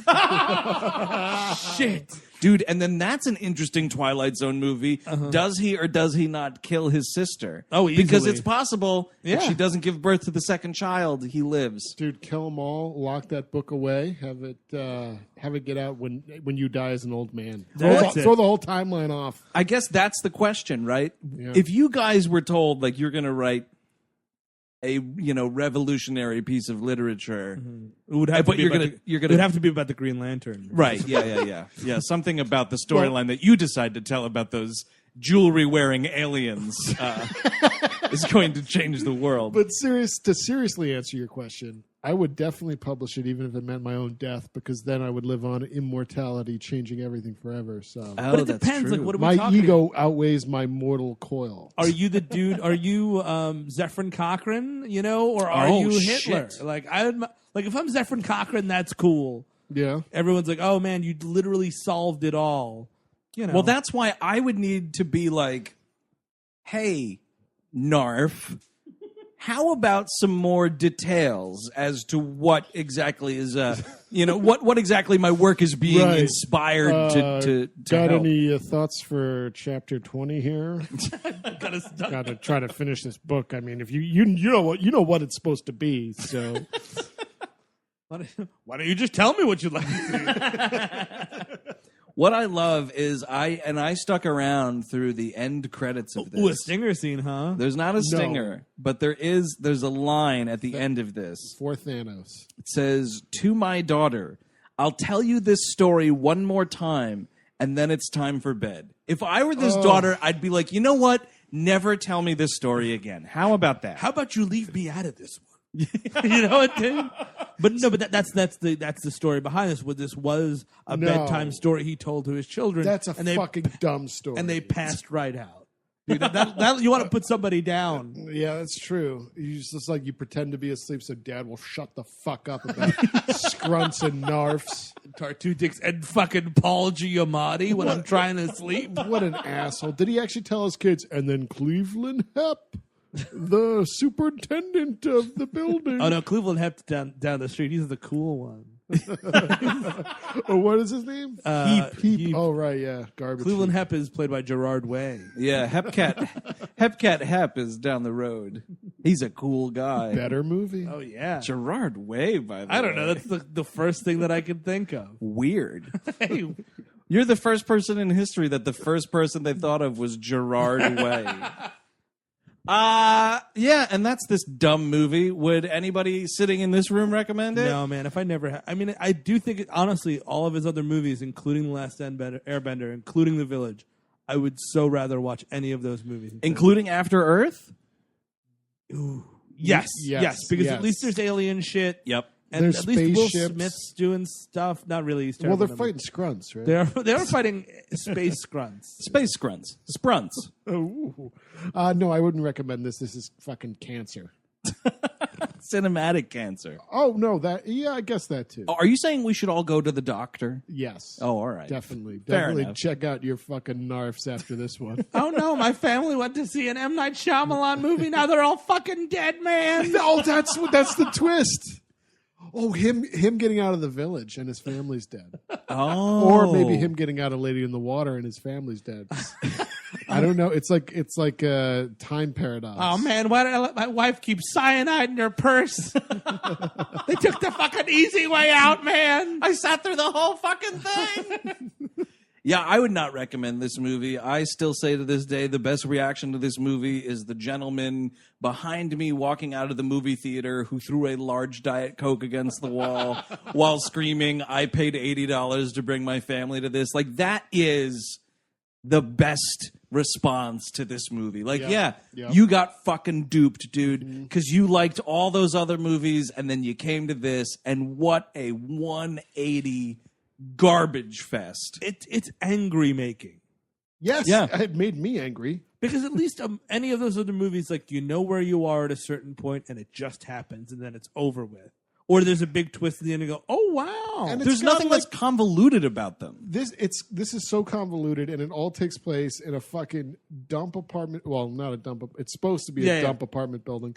Shit. Dude, and then that's an interesting Twilight Zone movie. Does he or does he not kill his sister? Oh, easily. Because it's possible if she doesn't give birth to the second child, he lives. Dude, kill them all, lock that book away, have it get out when you die as an old man. Throw the whole timeline off. I guess that's the question, right? Yeah. If you guys were told like you're going to write a revolutionary piece of literature. It would have to be it would have to be about the Green Lantern. Right. Yeah. Something about the storyline that you decide to tell about those jewelry-wearing aliens is going to change the world. But seriously answer your question, I would definitely publish it even if it meant my own death, because then I would live on immortality, changing everything forever. So, but it depends. Like, what are we my talking ego outweighs my mortal coil. Are you the dude? Are you Zephyrin Cochrane? Or are you Hitler? Shit. Like if I'm Zephyrin Cochrane, that's cool. Yeah. Everyone's like, oh man, you literally solved it all. Well, that's why I would need to be like, hey, Narf. How about some more details as to what exactly is, what exactly my work is being inspired to got help. Any thoughts for chapter 20 here? Got to try to finish this book. I mean, if you know what it's supposed to be. So why don't you just tell me what you'd like to see? What I love is I stuck around through the end credits of this. Ooh, a stinger scene, huh? There's not a stinger, but there's a line at the end of this. For Thanos. It says, "To my daughter, I'll tell you this story one more time, and then it's time for bed." If I were this daughter, I'd be like, you know what? Never tell me this story again. How about that? How about you leave me out of this one? You know what, dude? But no, but that's the story behind this. This was a bedtime story he told to his children. That's a fucking dumb story. And they passed right out. Dude, that you want to put somebody down. Yeah, that's true. You just like you pretend to be asleep so Dad will shut the fuck up about scrunts and narfs. Tartu dicks and fucking Paul Giamatti when I'm trying to sleep. What an asshole. Did he actually tell his kids, and then Cleveland Hep, the superintendent of the building? Oh, no, Cleveland Hep's down the street. He's the cool one. Oh, what is his name? Heap. Oh, right, yeah. Garbage. Cleveland Hep is played by Gerard Way. Yeah, Hepcat Hep is down the road. He's a cool guy. Better movie. Oh, yeah. Gerard Way, by the way. I don't know. That's the first thing that I can think of. Weird. Hey. You're the first person in history that the first person they thought of was Gerard Way. Yeah, and that's this dumb movie. Would anybody sitting in this room recommend it? No, man. If I never I mean, I do think, honestly, all of his other movies, including The Last Airbender, including The Village, I would so rather watch any of those movies. Including After Earth? Ooh. Yes. Because at least there's alien shit. Yep. And there's at least Will spaceships. Smith's doing stuff. Not really. Well, they're fighting scrunts, right? They're fighting space scrunts. Space scrunts. Sprunts. Oh. No, I wouldn't recommend this. This is fucking cancer. Cinematic cancer. Oh, no, I guess that too. Are you saying we should all go to the doctor? Yes. Oh, all right. Definitely enough. check out your fucking narfs after this one. Oh, no, my family went to see an M. Night Shyamalan movie. Now they're all fucking dead, man. No, that's the twist. Oh, him getting out of the village and his family's dead. Oh. Or maybe him getting out of Lady in the Water and his family's dead. I don't know. It's like a time paradox. Oh, man, why did I let my wife keep cyanide in her purse? They took the fucking easy way out, man. I sat through the whole fucking thing. Yeah, I would not recommend this movie. I still say to this day the best reaction to this movie is the gentleman behind me walking out of the movie theater who threw a large Diet Coke against the wall while screaming, "I paid $80 to bring my family to this." Like, that is the best response to this movie. Like, you got fucking duped, dude, because you liked all those other movies and then you came to this, and what a 180 garbage fest. It's angry making. Yes, it made me angry. Because at least any of those other movies, like, you know where you are at a certain point and it just happens and then it's over with. Or there's a big twist at the end and you go, oh, wow. And there's nothing that's convoluted about them. This is so convoluted, and it all takes place in a fucking dump apartment. Well, not a dump. It's supposed to be a dump apartment building.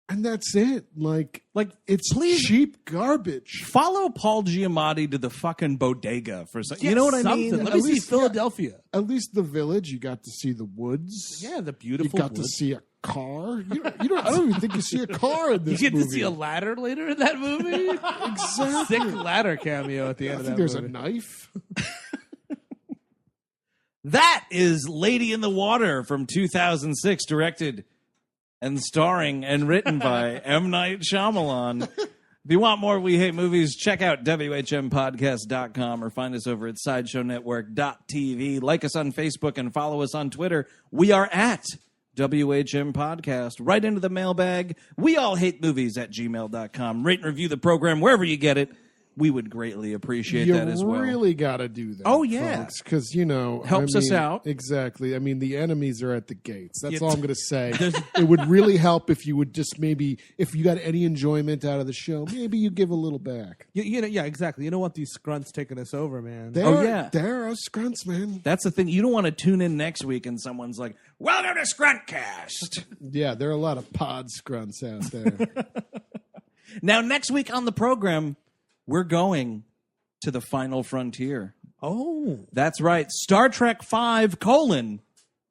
And that's it. Like it's cheap garbage. Follow Paul Giamatti to the fucking bodega for something. You know what I mean? Let me see Philadelphia. At least the village, you got to see the woods. Yeah, the beautiful You got to see a car. You don't, I don't even think you see a car in this movie. You get to see a ladder later in that movie? Exactly. Sick ladder cameo at the end of that movie. There's a knife. That is Lady in the Water from 2006, directed and starring and written by M. Night Shyamalan. If you want more We Hate Movies, check out WHMPodcast.com or find us over at SideshowNetwork.tv. Like us on Facebook and follow us on Twitter. We are at WHM Podcast. Right into the mailbag. We all hate movies at gmail.com. Rate and review the program wherever you get it. We would greatly appreciate that as well. You really got to do that. Oh, yeah. Because, helps us out. Exactly. I mean, the enemies are at the gates. That's all I'm going to say. It would really help if you would just maybe, if you got any enjoyment out of the show, maybe you give a little back. Yeah, exactly. You don't want these scrunts taking us over, man. There are scrunts, man. That's the thing. You don't want to tune in next week and someone's like, "Welcome to Scruntcast." Yeah, there are a lot of pod scrunts out there. Now, next week on the program, we're going to the final frontier. Oh. That's right. Star Trek V: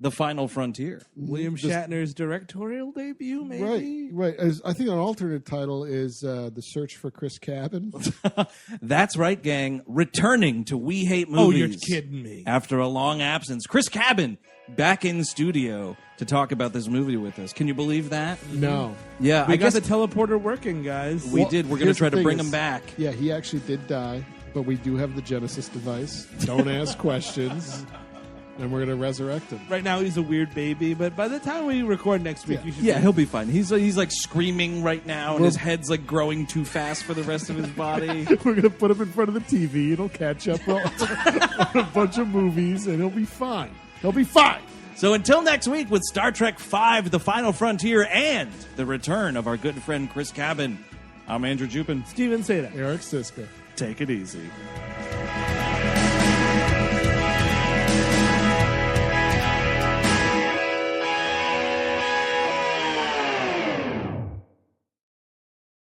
The Final Frontier. William Shatner's directorial debut, maybe? Right. I think an alternate title is The Search for Chris Cabin. That's right, gang. Returning to We Hate Movies. Oh, you're kidding me. After a long absence, Chris Cabin back in studio to talk about this movie with us. Can you believe that? No. Yeah, I got the teleporter working, guys. We did. We're going to try to bring him back. Yeah, he actually did die, but we do have the Genesis device. Don't ask questions. And we're going to resurrect him. Right now, he's a weird baby, but by the time we record next week, you should. Yeah, he'll be fine. He's like screaming right now, and his head's like growing too fast for the rest of his body. We're going to put him in front of the TV. It'll catch up on a bunch of movies, and he'll be fine. He'll be fine. So until next week with Star Trek V, The Final Frontier, and the return of our good friend Chris Cabin, I'm Andrew Jupin. Steven Seda. Eric Siska. Take it easy.